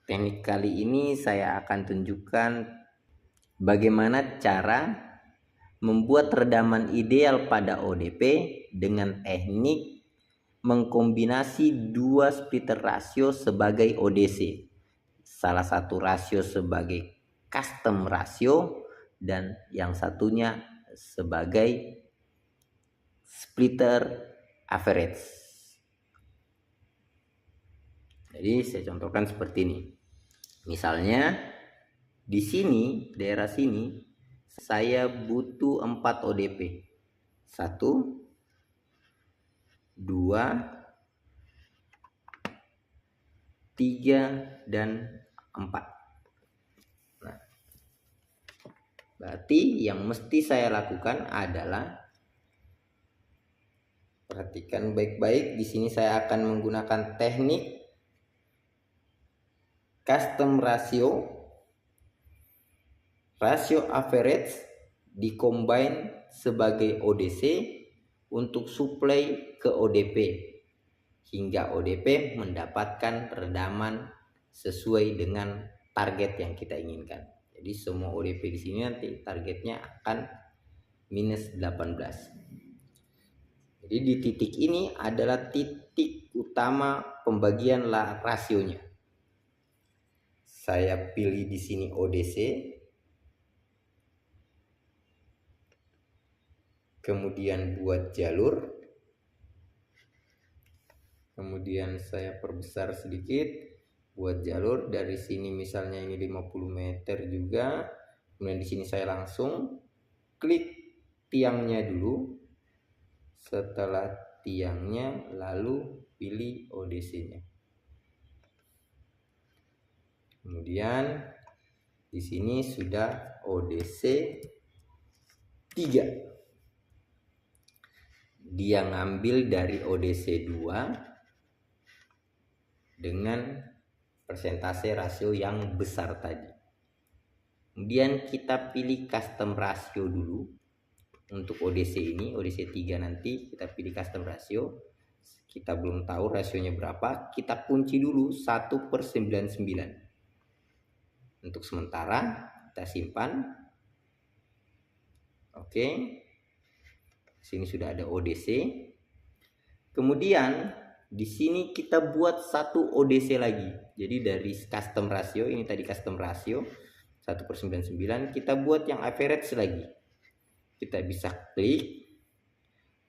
Teknik kali ini saya akan tunjukkan bagaimana cara membuat redaman ideal pada ODP dengan teknik mengkombinasi 2 splitter rasio sebagai ODC. Salah satu rasio sebagai custom rasio dan yang satunya sebagai splitter average. Jadi saya contohkan seperti ini. Misalnya di sini, daerah sini saya butuh 4 ODP. 1, 2, 3, dan 4. Nah, berarti yang mesti saya lakukan adalah, perhatikan baik-baik, di sini saya akan menggunakan teknik custom ratio average dikombine sebagai ODC untuk supply ke ODP hingga ODP mendapatkan redaman sesuai dengan target yang kita inginkan. Jadi semua ODP di sini nanti targetnya akan minus 18. Jadi di titik ini adalah titik utama pembagian rasionya. Saya pilih di sini ODC. Kemudian buat jalur. Kemudian saya perbesar sedikit buat jalur. Dari sini misalnya ini 50 meter juga. Kemudian di sini saya langsung klik tiangnya dulu. Setelah tiangnya lalu pilih ODC-nya. Kemudian di sini sudah ODC 3. Dia ngambil dari ODC 2 dengan persentase rasio yang besar tadi. Kemudian kita pilih custom ratio dulu. Untuk ODC ini, ODC 3 nanti kita pilih custom ratio. Kita belum tahu rasionya berapa. Kita kunci dulu 1/99. Untuk sementara kita simpan. Oke. Sini sudah ada ODC. Kemudian di sini kita buat satu ODC lagi. Jadi dari custom ratio, ini tadi custom ratio 1/99, kita buat yang average lagi. Kita bisa klik,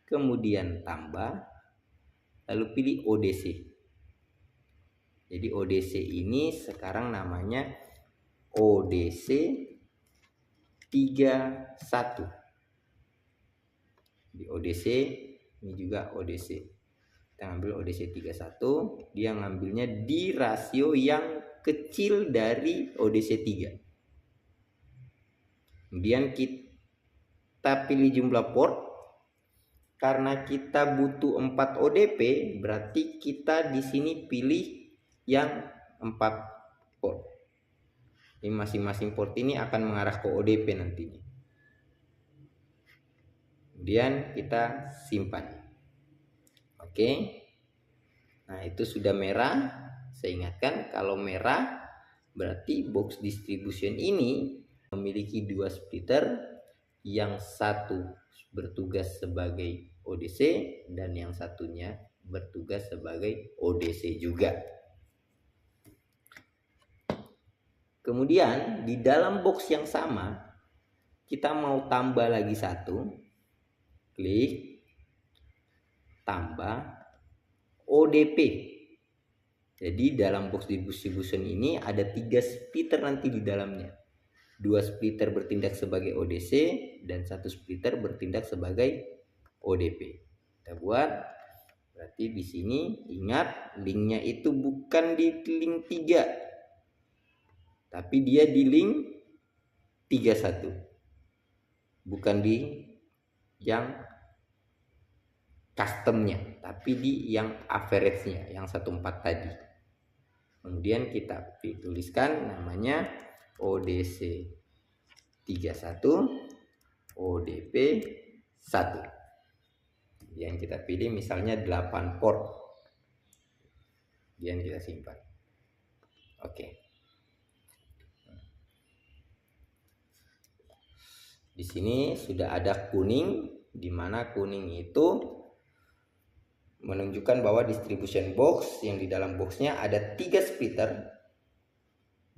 kemudian tambah, lalu pilih ODC. Jadi ODC ini sekarang namanya ODC 31. Di ODC ini juga ODC. Kita ambil ODC 31, dia ngambilnya di rasio yang kecil dari ODC 3. Kemudian kita pilih jumlah port. Karena kita butuh 4 ODP, berarti kita di sini pilih yang 4 port. Ini masing-masing port ini akan mengarah ke ODP nantinya. kemudian kita simpan. Oke. Nah, itu sudah merah. Saya ingatkan, kalau merah berarti box distribution ini memiliki 2 splitter, yang satu bertugas sebagai ODC dan yang satunya bertugas sebagai ODC juga. Kemudian di dalam box yang sama kita mau tambah lagi satu, klik tambah ODP. Jadi dalam box distribution ini ada 3 splitter nanti di dalamnya. 2 splitter bertindak sebagai ODC dan 1 splitter bertindak sebagai ODP. Kita buat, berarti di sini ingat linknya itu bukan di link 3, tapi dia di link 31, bukan di yang customnya, tapi di yang average-nya, yang 14 tadi. Kemudian kita tuliskan namanya ODC 31, ODP 1. Kemudian kita pilih misalnya 8 port. Kemudian kita simpan. Oke. Di sini sudah ada kuning, di mana kuning itu menunjukkan bahwa distribution box yang di dalam boxnya ada 3 splitter.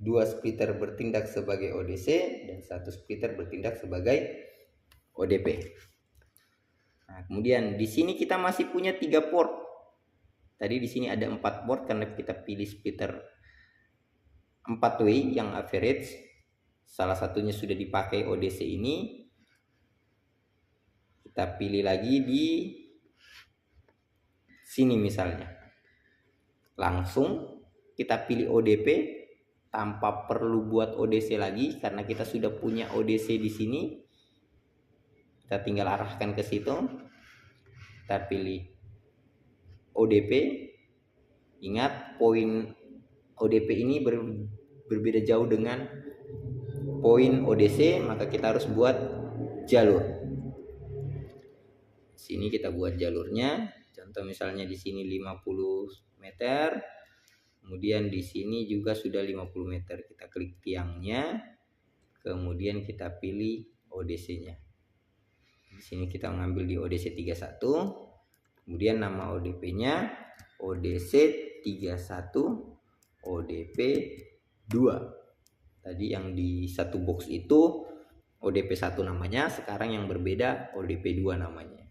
2 splitter bertindak sebagai ODC dan 1 splitter bertindak sebagai ODP. Nah, kemudian di sini kita masih punya 3 port. Tadi di sini ada 4 port karena kita pilih splitter 4 way yang average. Salah satunya sudah dipakai ODC ini. Kita pilih lagi di sini misalnya. Langsung kita pilih ODP tanpa perlu buat ODC lagi karena kita sudah punya ODC di sini. Kita tinggal arahkan ke situ. Kita pilih ODP. Ingat poin ODP ini berbeda jauh dengan poin ODC, maka kita harus buat jalur. Sini kita buat jalurnya. Contoh misalnya di sini 50 meter. Kemudian di sini juga sudah 50 meter. Kita klik tiangnya. Kemudian kita pilih ODC-nya. Di sini kita mengambil di ODC 31. Kemudian nama ODP-nya ODC 31 ODP 2. Tadi yang di satu box itu ODP 1 namanya, sekarang yang berbeda ODP 2 namanya.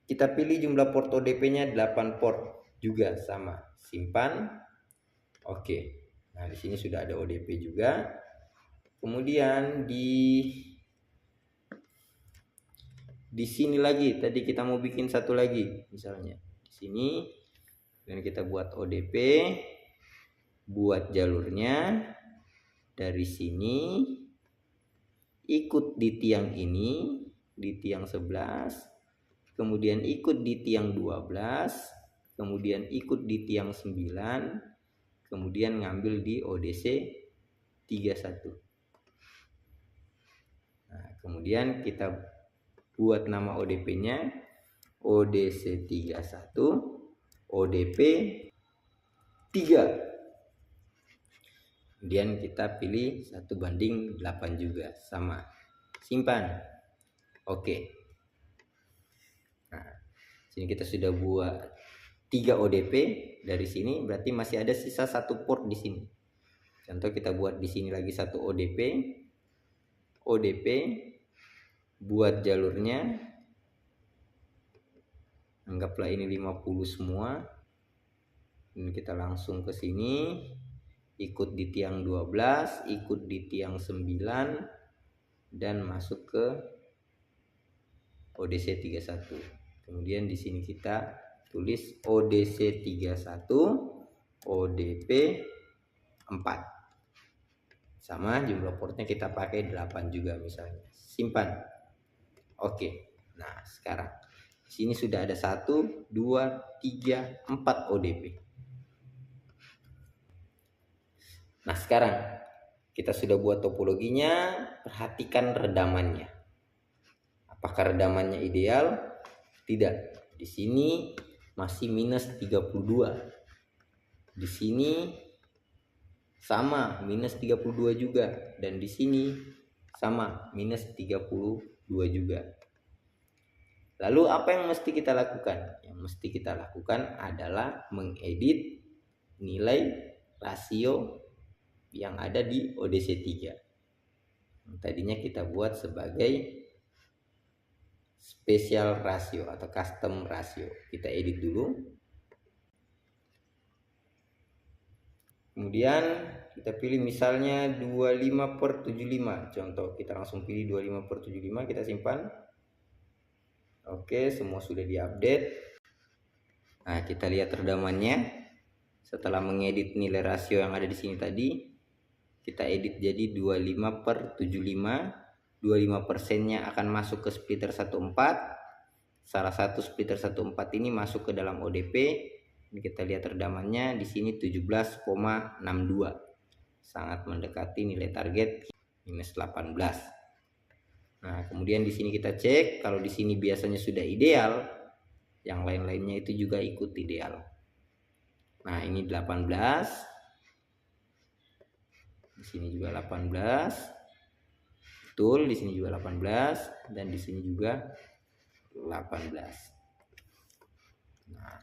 Kita pilih jumlah port ODP-nya 8 port juga sama. Simpan. Oke. Nah, di sini sudah ada ODP juga. Kemudian di sini lagi tadi kita mau bikin satu lagi misalnya. Di sini dan kita buat ODP, buat jalurnya dari sini ikut di tiang ini, di tiang 11. Kemudian ikut di tiang 12, kemudian ikut di tiang 9, kemudian ngambil di ODC 31. Nah, kemudian kita buat nama ODP-nya ODC 31 ODP 3. Kemudian kita pilih 1:8 juga, sama. Simpan. Oke. Nah, sini kita sudah buat 3 ODP dari sini, berarti masih ada sisa 1 port di sini. Contoh kita buat di sini lagi 1 ODP. ODP buat jalurnya. Anggaplah ini 50 semua. Ini kita langsung ke sini, ikut di tiang 12, ikut di tiang 9 dan masuk ke ODC 31. Kemudian di sini kita tulis ODC 31 ODP 4. Sama jumlah portnya kita pakai 8 juga misalnya. Simpan. Oke. Nah, sekarang di sini sudah ada 1, 2, 3, 4 ODP. Nah, sekarang Kita sudah buat topologinya, perhatikan redamannya. Apakah redamannya ideal? Tidak. Di sini masih minus 32. Di sini sama minus 32 juga, dan di sini sama minus 32 juga. Lalu apa yang mesti kita lakukan? Yang mesti kita lakukan adalah mengedit nilai rasio yang ada di ODC 3. Tadinya kita buat sebagai special rasio atau custom rasio. Kita edit dulu. Kemudian kita pilih misalnya 25/75. Contoh, kita langsung pilih 25/75, kita simpan. Oke, semua sudah diupdate. Nah, kita lihat redamannya. Setelah mengedit nilai rasio yang ada di sini tadi, kita edit jadi 25/75. 25%-nya akan masuk ke splitter 14. Salah satu splitter 14 ini masuk ke dalam ODP. Ini kita lihat redamannya di sini 17,62. Sangat mendekati nilai target minus 18. Nah, kemudian di sini kita cek, kalau di sini biasanya sudah ideal, yang lain-lainnya itu juga ikut ideal. Nah, ini 18. Di sini juga 18. Betul, di sini juga 18 dan di sini juga 18. Nah,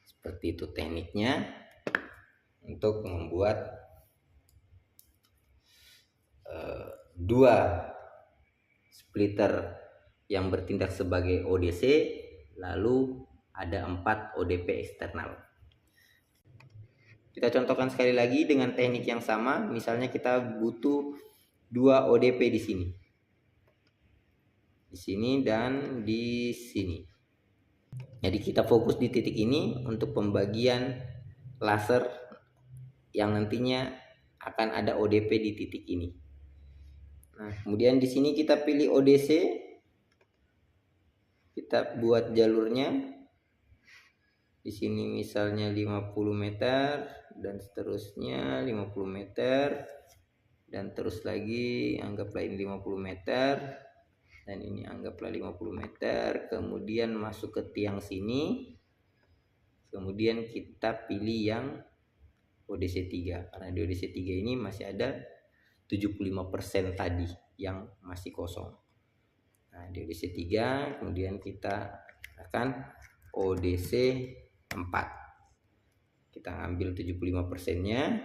seperti itu tekniknya untuk membuat dua splitter yang bertindak sebagai ODC, lalu ada 4 ODP eksternal. Kita contohkan sekali lagi dengan teknik yang sama. Misalnya kita butuh 2 ODP di sini. Di sini dan di sini. Jadi kita fokus di titik ini untuk pembagian laser yang nantinya akan ada ODP di titik ini. Nah, kemudian di sini kita pilih ODC. Kita buat jalurnya. Di sini misalnya 50 meter dan seterusnya 50 meter dan terus lagi anggaplah ini 50 meter dan ini anggaplah 50 meter, kemudian masuk ke tiang sini, kemudian kita pilih yang ODC 3 karena di ODC 3 ini masih ada 75% tadi yang masih kosong. Nah, di ODC 3 kemudian kita akan ODC 4. Kita ambil 75%-nya,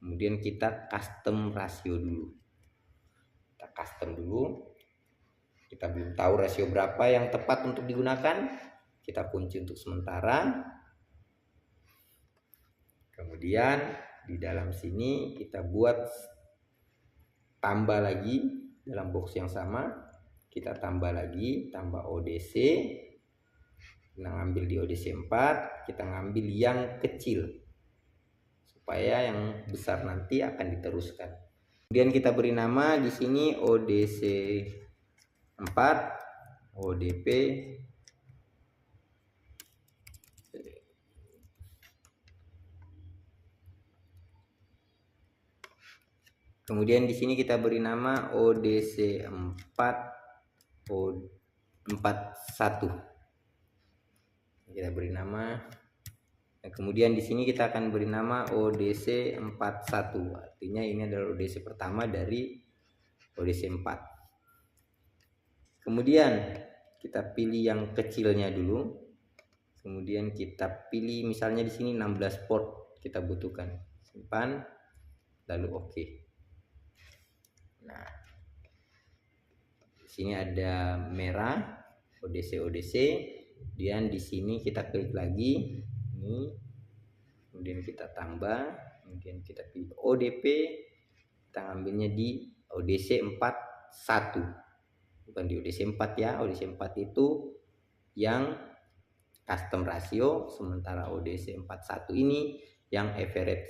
kemudian kita custom rasio dulu. Kita custom dulu. Kita belum tahu rasio berapa yang tepat untuk digunakan. Kita kunci untuk sementara. Kemudian di dalam sini kita buat tambah lagi dalam box yang sama. Kita tambah lagi, tambah ODC. Kita ngambil di ODC 4, kita ngambil yang kecil supaya yang besar nanti akan diteruskan. Kemudian kita beri nama di sini ODC 4 ODP kemudian di sini kita beri nama ODC 4 41. Kita beri nama. Nah, kemudian di sini kita akan beri nama ODC 41. Artinya ini adalah ODC pertama dari ODC 4. Kemudian kita pilih yang kecilnya dulu. Kemudian kita pilih misalnya di sini 16 port kita butuhkan. Simpan lalu oke. Nah, di sini ada merah ODC. Kemudian di sini kita klik lagi ini. Kemudian kita tambah, kemudian kita pilih ODP. Kita ambilnya di ODC 41. Bukan di ODC 4 ya. ODC 4 itu yang custom rasio, sementara ODC 41 ini yang average.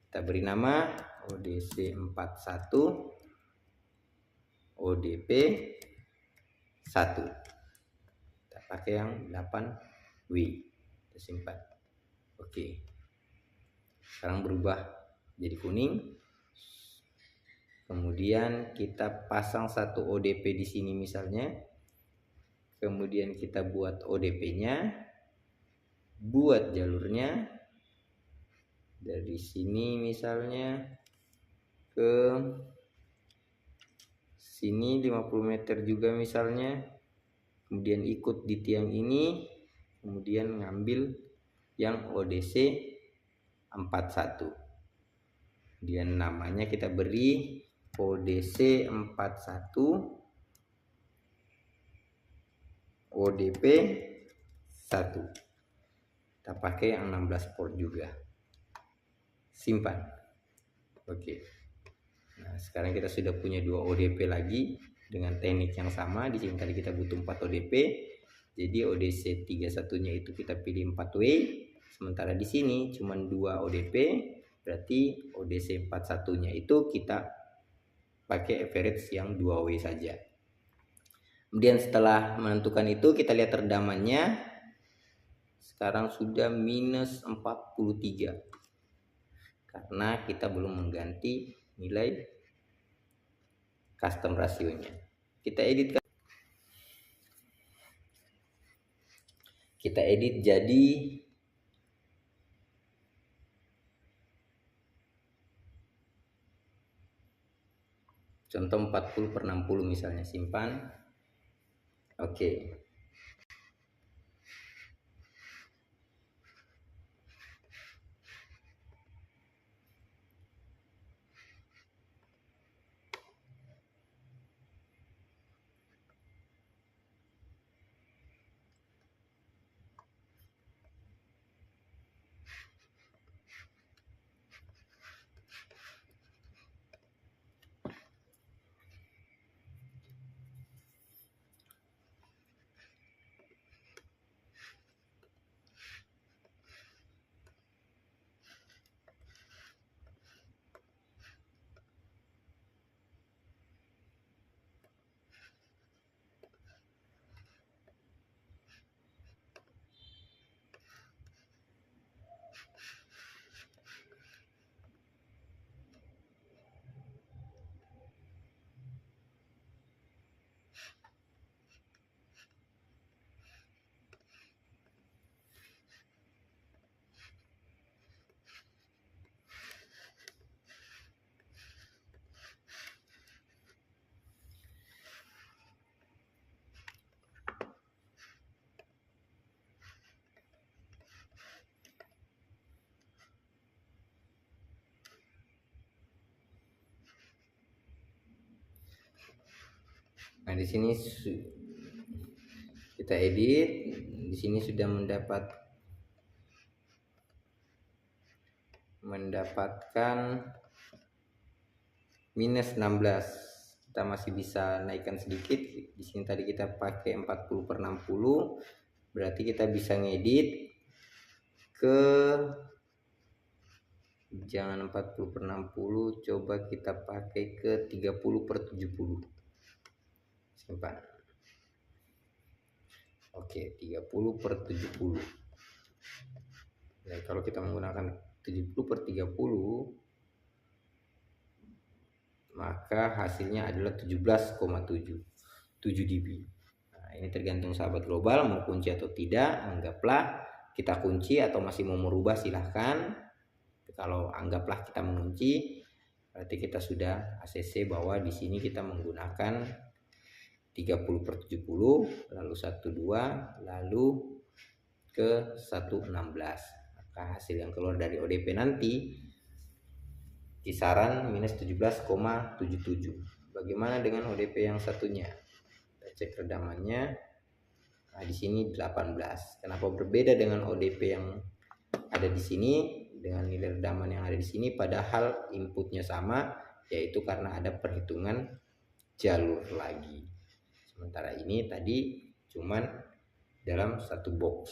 Kita beri nama ODC 41 ODP 1. Kita pakai yang 8W. Kita simpan. Oke. Sekarang berubah jadi kuning. Kemudian kita pasang satu ODP di sini misalnya. Kemudian kita buat ODP-nya, buat jalurnya dari sini misalnya ke sini 50 meter juga misalnya. Kemudian ikut di tiang ini, kemudian ngambil yang ODC 41. Kemudian namanya kita beri ODC 41 ODP 1. Kita pakai yang 16 port juga. Simpan. Oke. Nah, sekarang kita sudah punya 2 ODP lagi dengan teknik yang sama. Di sini tadi kita butuh 4 ODP. Jadi ODC 31-nya itu kita pilih 4W. Sementara di sini cuma 2 ODP. Berarti ODC 41-nya itu kita pakai average yang 2W saja. Kemudian setelah menentukan itu, kita lihat redamannya. Sekarang sudah minus 43. Karena kita belum mengganti nilai custom rasionya. Kita edit. Kita edit jadi contoh 40/60 misalnya. Simpan. Oke. Nah, di sini kita edit. Di sini sudah mendapatkan minus 16. Kita masih bisa naikkan sedikit. Di sini tadi kita pakai 40/60. Berarti kita bisa ngedit ke jangan 40/60, coba kita pakai ke 30/70. Simpan. Oke, 30/70. Nah, kalau kita menggunakan 70/30, maka hasilnya adalah 17,7 dB. Nah, ini tergantung sahabat global mau kunci atau tidak. Anggaplah kita kunci, atau masih mau merubah silahkan. Kalau anggaplah kita mengunci, berarti kita sudah ACC bahwa di sini kita menggunakan 30/70, lalu 12, lalu ke 116. Maka hasil yang keluar dari ODP nanti kisaran minus 17,77. Bagaimana dengan ODP yang satunya? Kita cek redamannya. Nah, di sini 18. Kenapa berbeda dengan ODP yang ada di sini dengan nilai redaman yang ada di sini, padahal inputnya sama, yaitu karena ada perhitungan jalur lagi. Sementara ini tadi cuman dalam satu box.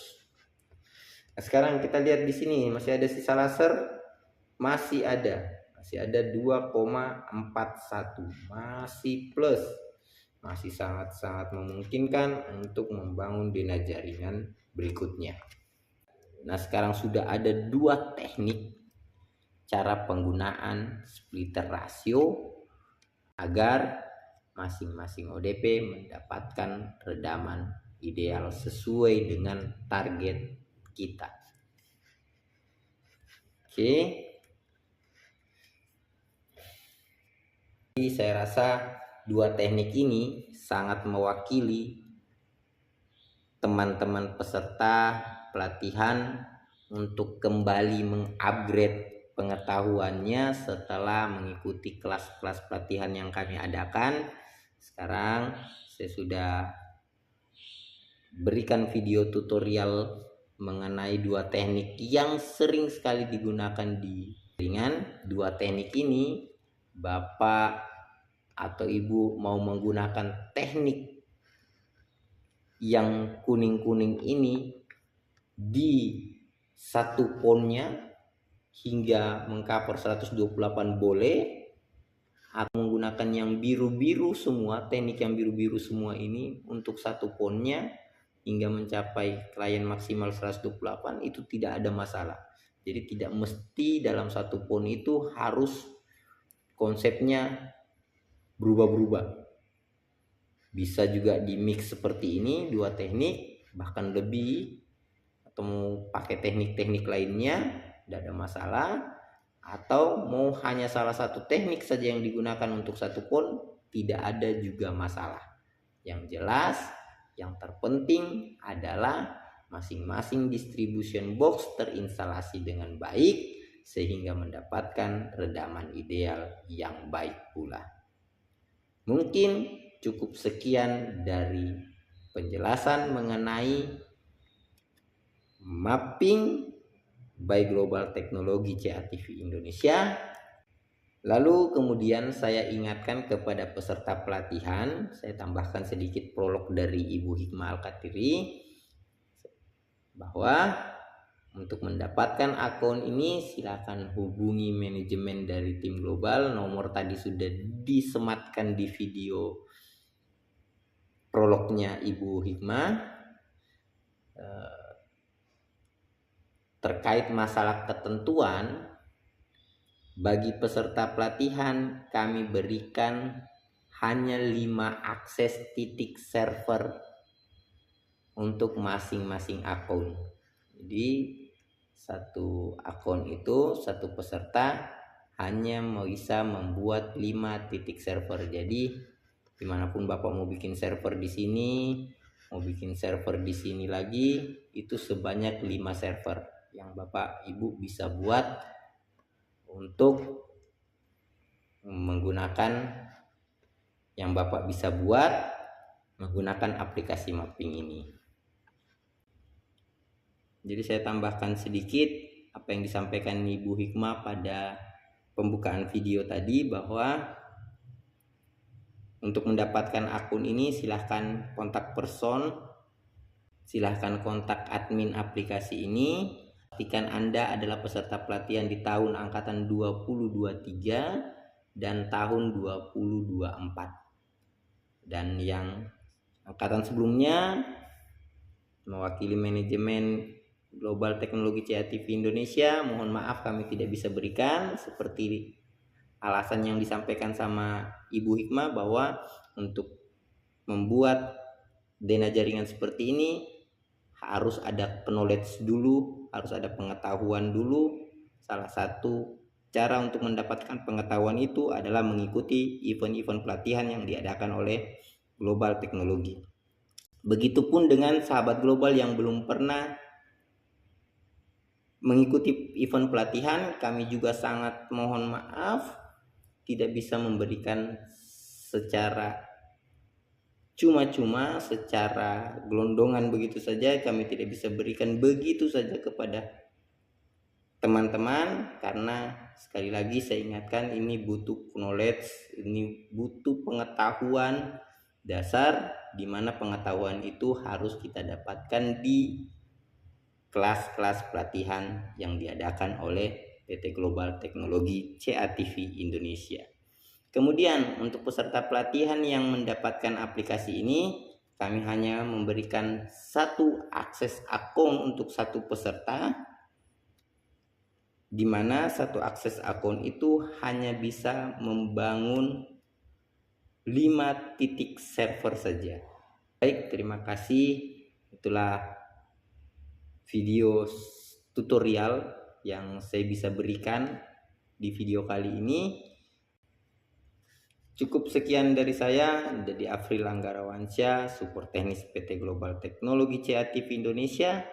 Nah, sekarang kita lihat di sini masih ada sisa laser, masih ada 2,41, masih plus, masih sangat-sangat memungkinkan untuk membangun DNA jaringan berikutnya. Nah, sekarang sudah ada 2 teknik cara penggunaan splitter rasio agar masing-masing ODP mendapatkan redaman ideal sesuai dengan target kita. Oke. Jadi saya rasa dua teknik ini sangat mewakili teman-teman peserta pelatihan untuk kembali mengupgrade pengetahuannya setelah mengikuti kelas-kelas pelatihan yang kami adakan. Sekarang saya sudah berikan video tutorial mengenai dua teknik yang sering sekali digunakan di jaringan. Dua teknik ini, Bapak atau Ibu mau menggunakan teknik yang kuning-kuning ini di satu ponnya hingga mengcover 128 boleh, atau menggunakan yang biru-biru semua, teknik yang biru-biru semua ini untuk satu ponnya hingga mencapai klien maksimal 128, itu tidak ada masalah. Jadi tidak mesti dalam satu pon itu harus konsepnya berubah-berubah. Bisa juga di mix seperti ini, dua teknik bahkan lebih, atau mau pakai teknik-teknik lainnya tidak ada masalah, atau mau hanya salah satu teknik saja yang digunakan untuk satu pon tidak ada juga masalah. Yang jelas yang terpenting adalah masing-masing distribution box terinstalasi dengan baik sehingga mendapatkan redaman ideal yang baik pula. Mungkin cukup sekian dari penjelasan mengenai mapping by Global Teknologi CATV Indonesia. Lalu kemudian saya ingatkan kepada peserta pelatihan, saya tambahkan sedikit prolog dari Ibu Hikmah Al-Katiri, bahwa untuk mendapatkan akun ini silakan hubungi manajemen dari tim global. Nomor tadi sudah disematkan di video prolognya Ibu Hikmah. Terkait masalah ketentuan, bagi peserta pelatihan kami berikan hanya 5 akses titik server untuk masing-masing akun. Jadi satu akun itu satu peserta hanya bisa membuat 5 titik server. Jadi dimanapun Bapak mau bikin server di sini, mau bikin server di sini lagi, itu sebanyak 5 server yang Bapak Ibu bisa buat untuk menggunakan, yang Bapak bisa buat menggunakan aplikasi mapping ini. Jadi saya tambahkan sedikit apa yang disampaikan Ibu Hikmah pada pembukaan video tadi, bahwa untuk mendapatkan akun ini silahkan kontak person, silahkan kontak admin aplikasi ini. Pastikan Anda adalah peserta pelatihan di tahun angkatan 2023 dan tahun 2024. Dan yang angkatan sebelumnya mewakili manajemen Global Teknologi CATV Indonesia, mohon maaf kami tidak bisa berikan, seperti alasan yang disampaikan sama Ibu Hikmah bahwa untuk membuat dena jaringan seperti ini harus ada knowledge dulu, harus ada pengetahuan dulu. Salah satu cara untuk mendapatkan pengetahuan itu adalah mengikuti event-event pelatihan yang diadakan oleh Global Teknologi. Begitupun dengan sahabat global yang belum pernah mengikuti event pelatihan, kami juga sangat mohon maaf tidak bisa memberikan secara cuma-cuma, secara gelondongan begitu saja. Kami tidak bisa berikan begitu saja kepada teman-teman, karena sekali lagi saya ingatkan, ini butuh knowledge, ini butuh pengetahuan dasar, di mana pengetahuan itu harus kita dapatkan di kelas-kelas pelatihan yang diadakan oleh PT Global Teknologi CATV Indonesia. Kemudian untuk peserta pelatihan yang mendapatkan aplikasi ini, kami hanya memberikan 1 akses akun untuk 1 peserta, di mana satu akses akun itu hanya bisa membangun 5 titik server saja. Baik, terima kasih. Itulah video tutorial yang saya bisa berikan di video kali ini. Cukup sekian dari saya. Jadi Afril Anggarawansyah, support teknis PT Global Teknologi CA TV Indonesia.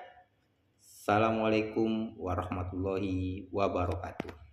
Assalamualaikum warahmatullahi wabarakatuh.